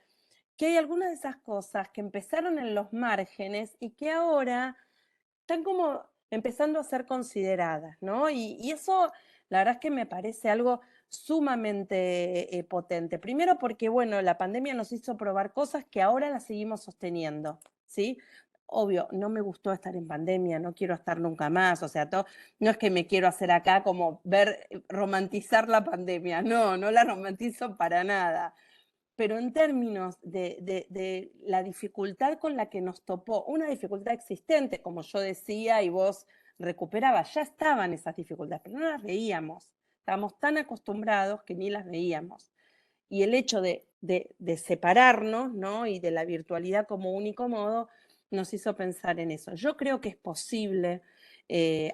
que hay algunas de esas cosas que empezaron en los márgenes y que ahora están como empezando a ser consideradas, ¿no? Y eso, la verdad es que me parece algo sumamente potente. Primero porque, bueno, la pandemia nos hizo probar cosas que ahora las seguimos sosteniendo, ¿sí? Obvio, no me gustó estar en pandemia, no quiero estar nunca más, o sea, no es que me quiero hacer acá como ver, romantizar la pandemia, no, no la romantizo para nada, pero en términos de la dificultad con la que nos topó, una dificultad existente, como yo decía, y vos recuperabas, ya estaban esas dificultades, pero no las veíamos. Estábamos tan acostumbrados que ni las veíamos. Y el hecho de separarnos, ¿no? Y de la virtualidad como único modo, nos hizo pensar en eso. Yo creo que es posible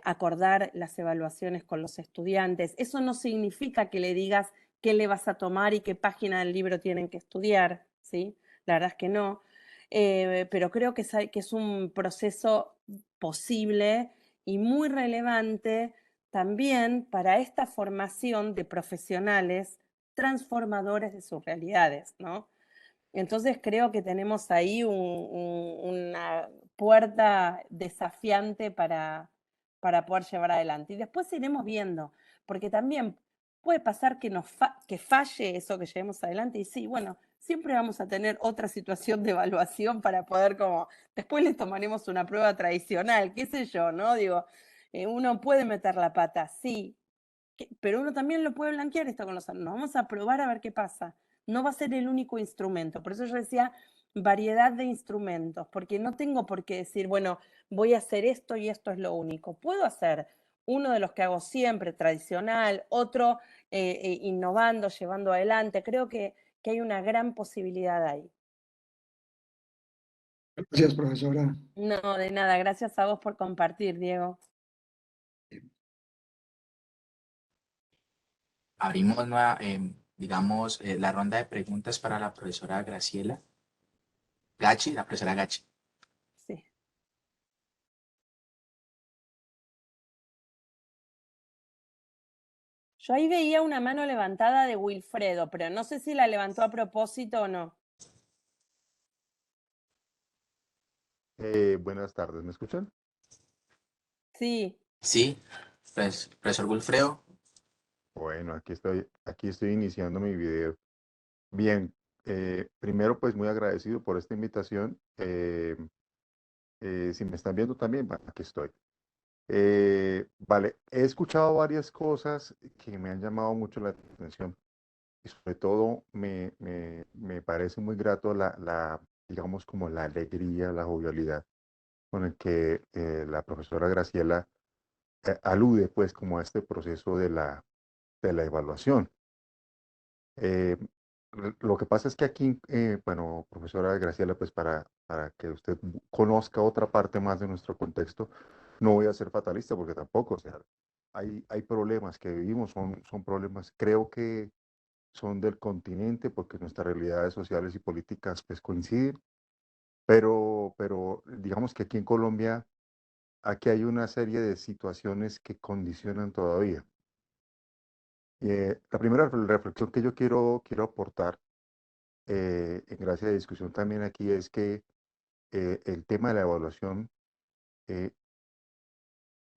acordar las evaluaciones con los estudiantes. Eso no significa que le digas qué le vas a tomar y qué página del libro tienen que estudiar, ¿sí? La verdad es que no. Pero creo que es un proceso posible y muy relevante también para esta formación de profesionales transformadores de sus realidades, ¿no? Entonces creo que tenemos ahí una puerta desafiante para poder llevar adelante. Y después iremos viendo, porque también puede pasar que falle eso que llevemos adelante y sí, bueno, siempre vamos a tener otra situación de evaluación para poder como, después les tomaremos una prueba tradicional, qué sé yo, ¿no? Digo, uno puede meter la pata, sí, pero uno también lo puede blanquear esto con los alumnos. Vamos a probar a ver qué pasa. No va a ser el único instrumento. Por eso yo decía variedad de instrumentos, porque no tengo por qué decir, bueno, voy a hacer esto y esto es lo único. Puedo hacer uno de los que hago siempre, tradicional, otro innovando, llevando adelante. Creo que hay una gran posibilidad ahí. Gracias, profesora. No, de nada. Gracias a vos por compartir, Diego. Abrimos digamos, la ronda de preguntas para la profesora Graciela Gachi, la profesora Gachi. Sí. Yo ahí veía una mano levantada de Wilfredo, pero no sé si la levantó a propósito o no. Buenas tardes, ¿me escuchan? Sí, Sí, profesor Wilfredo. Bueno, aquí estoy iniciando mi video. Bien, primero pues muy agradecido por esta invitación. Si me están viendo también, bueno, aquí estoy. Vale, he escuchado varias cosas que me han llamado mucho la atención y sobre todo me parece muy grato digamos como la alegría, la jovialidad con el que la profesora Graciela alude pues como a este proceso de la evaluación. Eh, lo que pasa es que aquí, bueno, profesora Graciela, pues para que usted conozca otra parte más de nuestro contexto, no voy a ser fatalista porque tampoco, o sea, hay problemas que vivimos, son problemas, creo que son del continente porque nuestras realidades sociales y políticas pues coinciden, pero digamos que aquí en Colombia, aquí hay una serie de situaciones que condicionan todavía. La primera reflexión que yo quiero aportar en gracia de discusión también aquí es que el tema de la evaluación eh,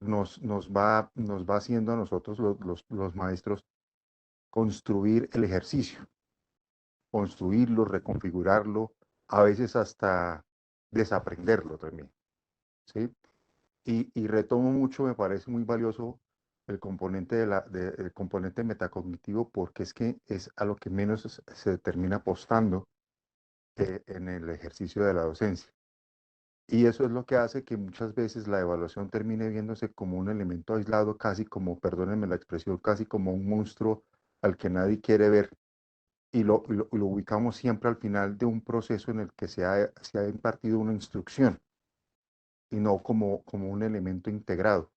nos va haciendo a nosotros los maestros construir el ejercicio, construirlo, reconfigurarlo, a veces hasta desaprenderlo también, ¿sí? Y retomo mucho, me parece muy valioso el componente, el componente metacognitivo porque es que es a lo que menos se termina apostando en el ejercicio de la docencia. Y eso es lo que hace que muchas veces la evaluación termine viéndose como un elemento aislado, casi como, perdónenme la expresión, casi como un monstruo al que nadie quiere ver y lo ubicamos siempre al final de un proceso en el que se ha impartido una instrucción y no como un elemento integrado.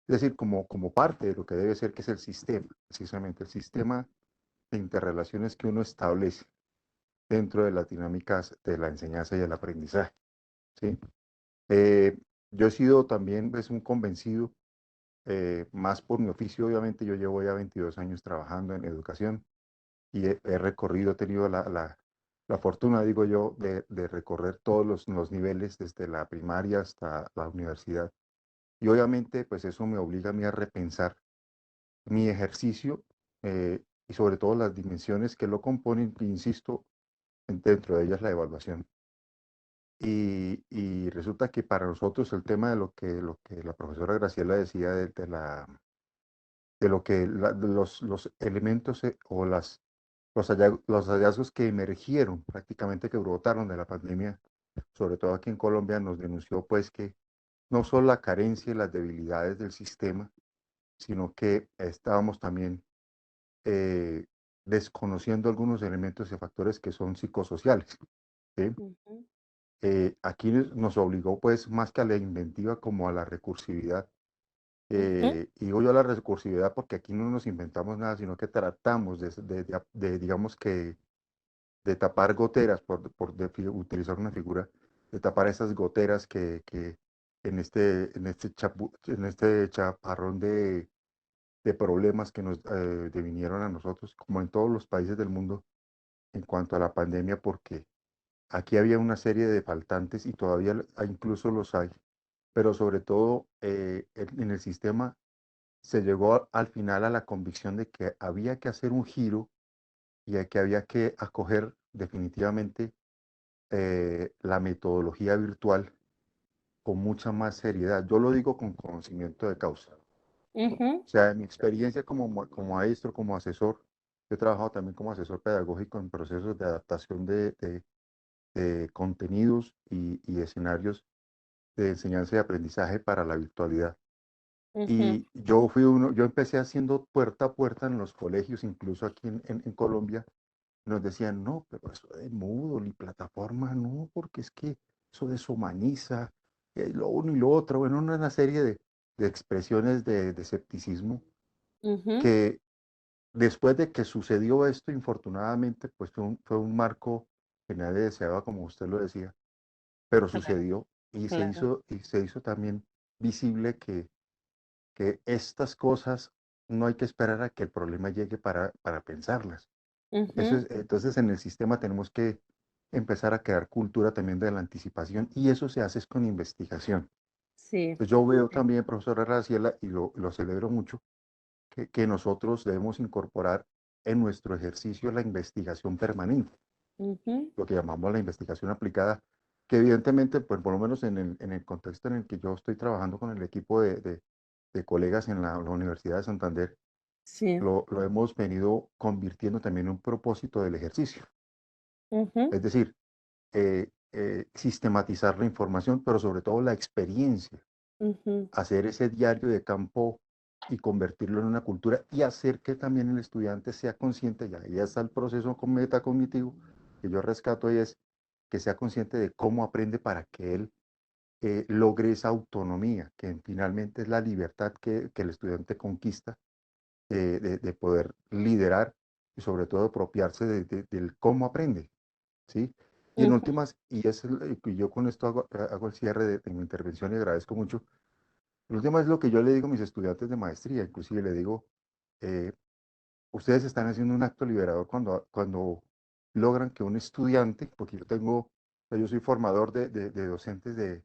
Es decir, como parte de lo que debe ser, que es el sistema, precisamente el sistema de interrelaciones que uno establece dentro de las dinámicas de la enseñanza y el aprendizaje. ¿Sí? Eh, yo he sido también pues, un convencido, más por mi oficio, obviamente yo llevo ya 22 años trabajando en educación y he recorrido, he tenido la fortuna, digo yo, de recorrer todos los niveles, desde la primaria hasta la universidad. Y obviamente, pues eso me obliga a mí a repensar mi ejercicio, y sobre todo las dimensiones que lo componen, que insisto, dentro de ellas la evaluación. Y resulta que para nosotros el tema de lo que la profesora Graciela decía de lo que de los elementos, o los hallazgos que emergieron prácticamente, que brotaron de la pandemia, sobre todo aquí en Colombia, nos denunció pues que no solo la carencia y las debilidades del sistema, sino que estábamos también, eh, desconociendo algunos elementos y factores que son psicosociales. ¿Sí? Ujú, Aquí nos obligó pues más que a la inventiva como a la recursividad. ujú, Y digo yo la recursividad porque aquí no nos inventamos nada, sino que tratamos digamos que, de tapar goteras, utilizar una figura, de tapar esas goteras que en este chaparrón de problemas que nos devinieron a nosotros, como en todos los países del mundo, en cuanto a la pandemia, porque aquí había una serie de faltantes y todavía incluso los hay, pero sobre todo, en el sistema se llegó al final a la convicción de que había que hacer un giro y de que había que acoger definitivamente, la metodología virtual con mucha más seriedad. Yo lo digo con conocimiento de causa. ujú. O sea, en mi experiencia como maestro, como asesor, yo he trabajado también como asesor pedagógico en procesos de adaptación de contenidos y escenarios de enseñanza y aprendizaje para la virtualidad. Ujú, Y yo empecé haciendo puerta a puerta en los colegios, incluso aquí en Colombia. Nos decían, no, pero eso de Moodle y plataforma, no, porque es que eso deshumaniza, lo uno y lo otro. Bueno, una serie de expresiones de escepticismo, ujú. que después de que sucedió esto, infortunadamente, pues fue un marco que nadie deseaba, como usted lo decía, pero Claro, sucedió claro. y se hizo también visible que estas cosas no hay que esperar a que el problema llegue para pensarlas. Ujú. Entonces en el sistema tenemos que empezar a crear cultura también de la anticipación, y eso se hace es con investigación. Sí, Pues yo veo sí. también, profesora Graciela, y lo celebro mucho, que nosotros debemos incorporar en nuestro ejercicio la investigación permanente, Ujú. lo que llamamos la investigación aplicada, que evidentemente, pues por lo menos en el contexto en el que yo estoy trabajando con el equipo de colegas en la Universidad de Santander, Sí. lo hemos venido convirtiendo también en un propósito del ejercicio. Ujú, Es decir, sistematizar la información, pero sobre todo la experiencia, ujú, hacer ese diario de campo y convertirlo en una cultura, y hacer que también el estudiante sea consciente, ya ahí está el proceso con metacognitivo que yo rescato, y es que sea consciente de cómo aprende para que él, logre esa autonomía, que finalmente es la libertad que el estudiante conquista, de poder liderar y sobre todo apropiarse del cómo aprende, ¿sí? Y en ujú. últimas, y yo con esto hago el cierre de mi intervención y agradezco mucho. En últimas es lo que yo le digo a mis estudiantes de maestría, inclusive le digo, eh, ustedes están haciendo un acto liberador cuando logran que un estudiante, porque yo soy formador de docentes de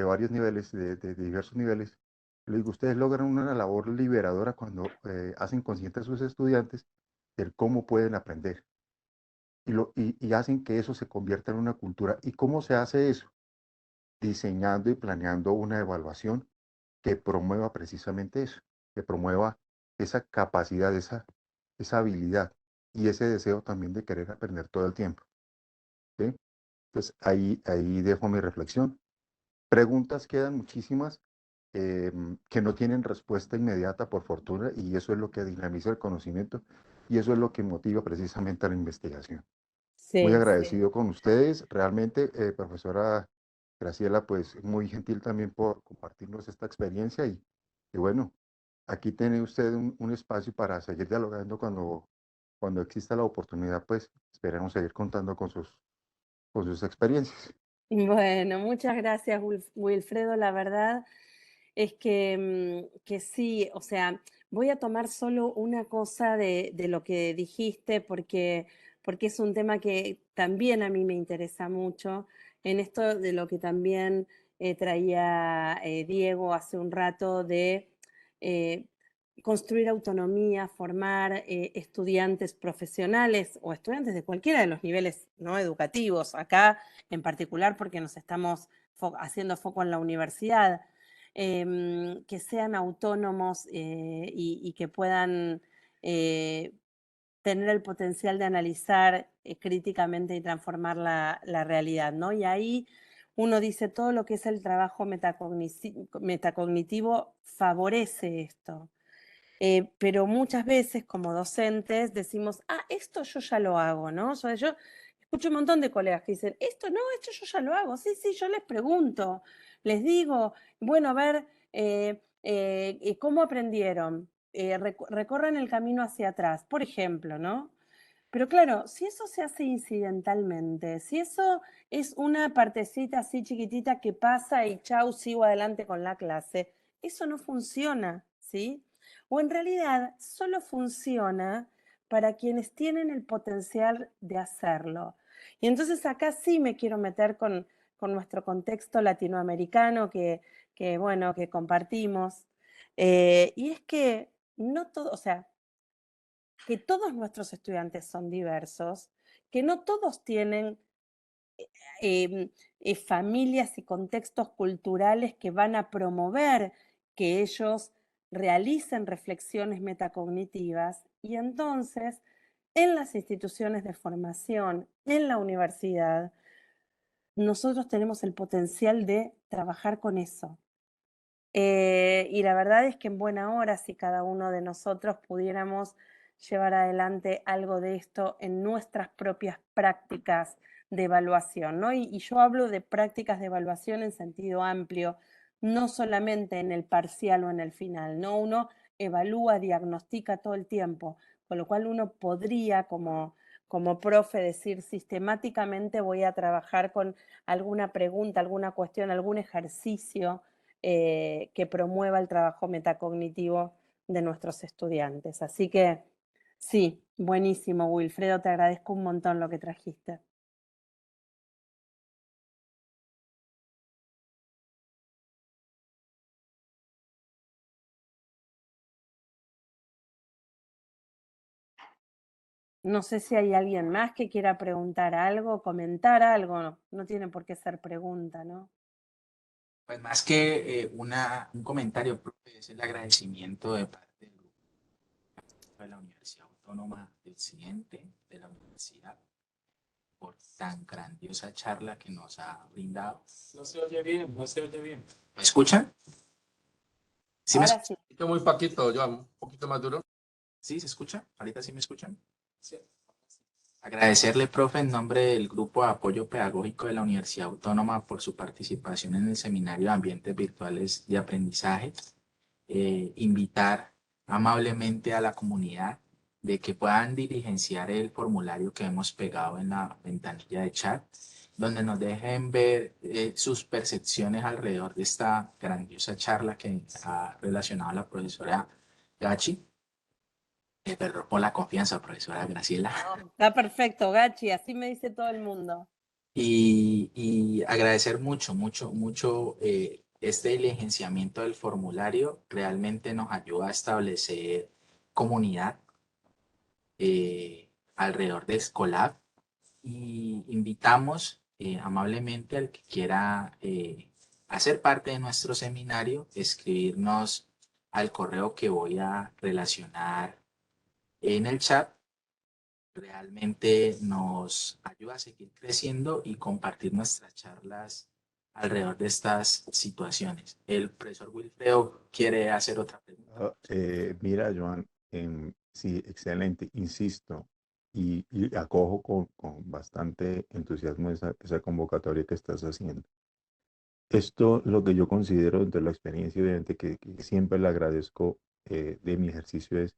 varios niveles, de diversos niveles, le digo, ustedes logran una labor liberadora cuando, hacen conscientes a sus estudiantes del cómo pueden aprender, y hacen que eso se convierta en una cultura. ¿Y cómo se hace eso? Diseñando y planeando una evaluación que promueva precisamente eso, que promueva esa capacidad, esa habilidad y ese deseo también de querer aprender todo el tiempo, ¿sí? Entonces ahí dejo mi reflexión. Preguntas quedan muchísimas que no tienen respuesta inmediata, por fortuna, y eso es lo que dinamiza el conocimiento y eso es lo que motiva precisamente a la investigación. Muy Sí, agradecido con ustedes, realmente, profesora Graciela, pues muy gentil también por compartirnos esta experiencia y bueno, aquí tiene usted un espacio para seguir dialogando cuando exista la oportunidad, pues esperemos seguir contando con sus experiencias. bueno, muchas gracias, Wilfredo. La verdad es que sí, o sea, voy a tomar solo una cosa de lo que dijiste porque es un tema que también a mí me interesa mucho, en esto de lo que también traía Diego hace un rato de eh, construir autonomía, formar estudiantes profesionales o estudiantes de cualquiera de los niveles no educativos, acá en particular porque nos estamos haciendo foco en la universidad, que sean autónomos y que puedan eh, tener el potencial de analizar críticamente y transformar la realidad, ¿no? Y ahí uno dice todo lo que es el trabajo metacognitivo favorece esto. Pero muchas veces como docentes decimos, esto yo ya lo hago, ¿no? O sea, yo escucho un montón de colegas que dicen, esto no, esto yo ya lo hago. Sí, sí, yo les pregunto, les digo, bueno, a ver, ¿cómo aprendieron? Recorran el camino hacia atrás, por ejemplo, ¿no? Pero claro, si eso se hace incidentalmente, si eso es una partecita así chiquitita que pasa y chau, sigo adelante con la clase, eso no funciona, ¿sí? O en realidad solo funciona para quienes tienen el potencial de hacerlo. Y entonces acá sí me quiero meter con nuestro contexto latinoamericano bueno, que compartimos. Y es que no todo, o sea, que todos nuestros estudiantes son diversos, que no todos tienen eh, familias y contextos culturales que van a promover que ellos realicen reflexiones metacognitivas y entonces en las instituciones de formación, en la universidad, nosotros tenemos el potencial de trabajar con eso. Y la verdad es que en buena hora, si cada uno de nosotros pudiéramos llevar adelante algo de esto en nuestras propias prácticas de evaluación, ¿no? Y yo hablo de prácticas de evaluación en sentido amplio, no solamente en el parcial o en el final, ¿no? Uno evalúa, diagnostica todo el tiempo, con lo cual uno podría, como profe, decir sistemáticamente voy a trabajar con alguna pregunta, alguna cuestión, algún ejercicio que promueva el trabajo metacognitivo de nuestros estudiantes. Así que sí, buenísimo, Wilfredo, te agradezco un montón lo que trajiste. No sé si hay alguien más que quiera preguntar algo, comentar algo, no tiene por qué ser pregunta, ¿no? Pues más que un comentario, profe, es el agradecimiento de parte del grupo de la Universidad Autónoma de Occidente, de la universidad, por tan grandiosa charla que nos ha brindado. No se oye bien, no se oye bien. ¿Me escuchan? ¿Sí me Ahora escuchan? sí. Esto muy paquito, yo un poquito más duro. ¿Sí se escucha? ¿Ahorita sí me escuchan? Sí. Agradecerle, profe, en nombre del Grupo de Apoyo Pedagógico de la Universidad Autónoma por su participación en el Seminario de Ambientes Virtuales de Aprendizaje. Invitar amablemente a la comunidad de que puedan diligenciar el formulario que hemos pegado en la ventanilla de chat, donde nos dejen ver sus percepciones alrededor de esta grandiosa charla que ha relacionado la profesora Gachi. Perdón por la confianza, profesora Graciela. No, está perfecto, Gachi, así me dice todo el mundo. Y agradecer mucho este diligenciamiento del formulario. Realmente nos ayuda a establecer comunidad alrededor de Escolab y invitamos amablemente al que quiera hacer parte de nuestro seminario, escribirnos al correo que voy a relacionar en el chat. Realmente nos ayuda a seguir creciendo y compartir nuestras charlas alrededor de estas situaciones. El profesor Wilfredo quiere hacer otra pregunta. Mira, Joan, sí, excelente, insisto, y acojo con bastante entusiasmo esa convocatoria que estás haciendo. Esto es lo que yo considero dentro de la experiencia, obviamente, que siempre le agradezco de mi ejercicio es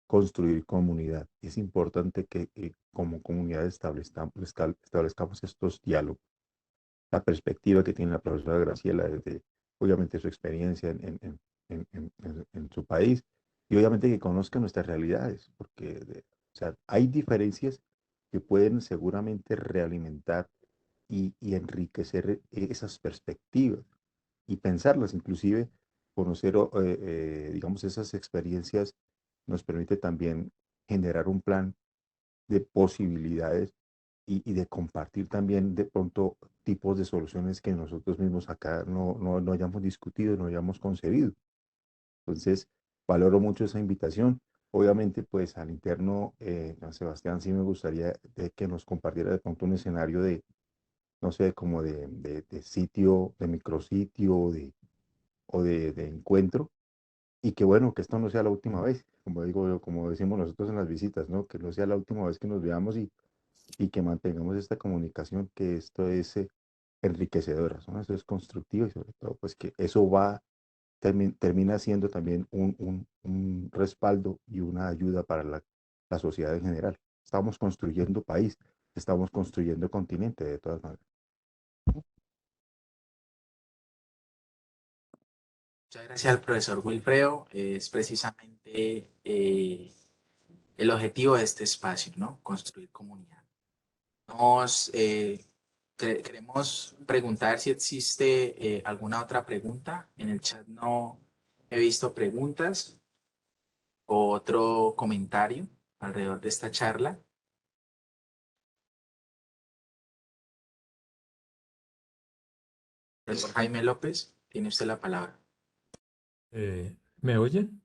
construir comunidad. Es importante que como comunidad establezcamos estos diálogos. La perspectiva que tiene la profesora Graciela desde, obviamente, su experiencia en su país y obviamente que conozca nuestras realidades, porque o sea, hay diferencias que pueden seguramente realimentar y enriquecer esas perspectivas y pensarlas, inclusive conocer, digamos, esas experiencias nos permite también generar un plan de posibilidades y de compartir también de pronto tipos de soluciones que nosotros mismos acá no hayamos discutido, no hayamos concebido. Entonces, valoro mucho esa invitación. Obviamente, pues al interno, a Sebastián, sí me gustaría de que nos compartiera de pronto un escenario de, no sé, como de sitio, de micrositio, de encuentro, y que bueno, que esto no sea la última vez, como digo yo, como decimos nosotros en las visitas, ¿no? Que no sea la última vez que nos veamos y que mantengamos esta comunicación, que esto es enriquecedora, ¿no? Eso es constructivo y sobre todo, pues que eso termina siendo también un respaldo y una ayuda para la sociedad en general. Estamos construyendo país, estamos construyendo continente de todas maneras. Muchas gracias al profesor Wilfredo. Es precisamente el objetivo de este espacio, ¿no? Construir comunidad. Queremos preguntar si existe alguna otra pregunta. En el chat no he visto preguntas o otro comentario alrededor de esta charla. Profesor Jaime López, tiene usted la palabra. ¿Me oyen?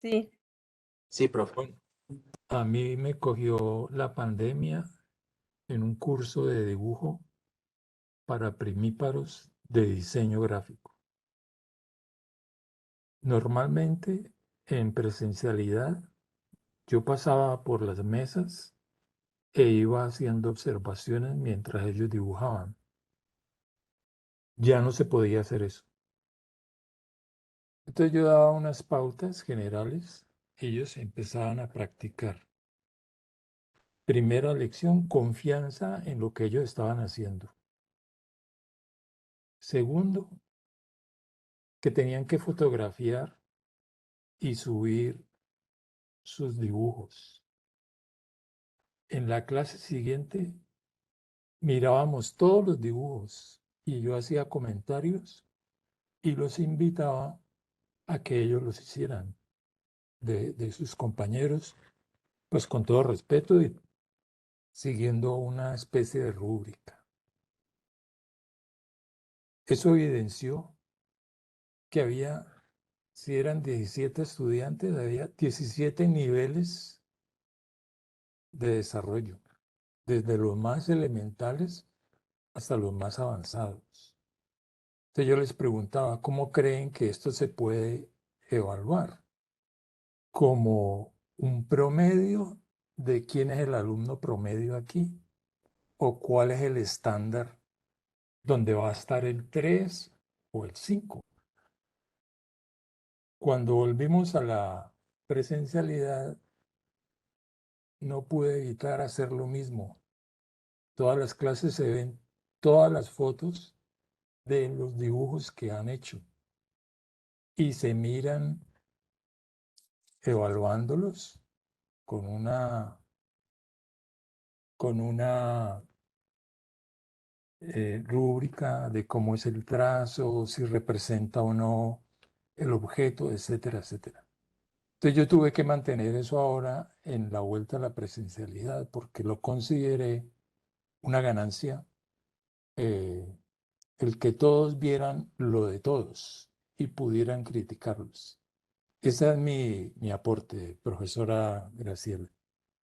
Sí. Sí, profe. Bueno, a mí me cogió la pandemia en un curso de dibujo para primíparos de diseño gráfico. Normalmente en presencialidad yo pasaba por las mesas e iba haciendo observaciones mientras ellos dibujaban. Ya no se podía hacer eso. Entonces yo daba unas pautas generales, ellos empezaban a practicar. Primera lección, confianza en lo que ellos estaban haciendo. Segundo, que tenían que fotografiar y subir sus dibujos. En la clase siguiente mirábamos todos los dibujos y yo hacía comentarios y los invitaba a que ellos los hicieran de sus compañeros, pues con todo respeto y siguiendo una especie de rúbrica. Eso evidenció que había, si eran 17 estudiantes, había 17 niveles de desarrollo, desde los más elementales hasta los más avanzados. Entonces yo les preguntaba, ¿cómo creen que esto se puede evaluar? ¿Como un promedio de quién es el alumno promedio aquí? ¿O cuál es el estándar donde va a estar el 3 o el 5? Cuando volvimos a la presencialidad, no pude evitar hacer lo mismo. Todas las clases se ven todas las fotos de los dibujos que han hecho y se miran evaluándolos con una rúbrica de cómo es el trazo, si representa o no el objeto, etcétera, etcétera. Entonces yo tuve que mantener eso ahora en la vuelta a la presencialidad porque lo consideré una ganancia, el que todos vieran lo de todos y pudieran criticarlos. Ese es mi aporte, profesora Graciela.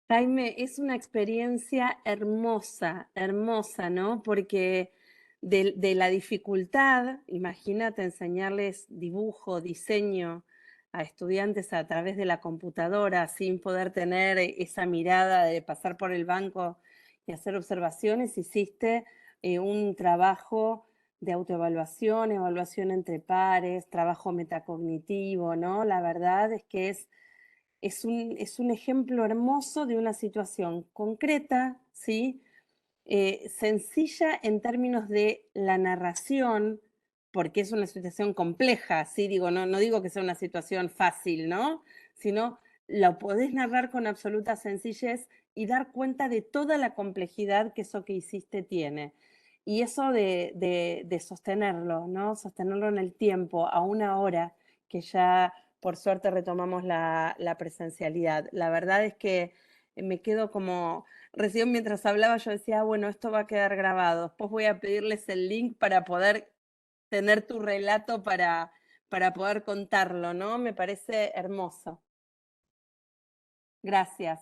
Jaime, es una experiencia hermosa, hermosa, ¿no? Porque de la dificultad, imagínate enseñarles dibujo, diseño a estudiantes a través de la computadora sin poder tener esa mirada de pasar por el banco y hacer observaciones, hiciste un trabajo de autoevaluación, evaluación entre pares, trabajo metacognitivo, ¿no? La verdad es que es un ejemplo hermoso de una situación concreta, ¿sí? Sencilla en términos de la narración, porque es una situación compleja, ¿sí? Digo, no digo que sea una situación fácil, ¿no? Sino lo podés narrar con absoluta sencillez y dar cuenta de toda la complejidad que eso que hiciste tiene. Y eso de sostenerlo, ¿no? Sostenerlo en el tiempo, a una hora, que ya por suerte retomamos la presencialidad. La verdad es que me quedo como, recién mientras hablaba yo decía, bueno, esto va a quedar grabado. Después voy a pedirles el link para poder tener tu relato para poder contarlo, ¿no? Me parece hermoso. Gracias.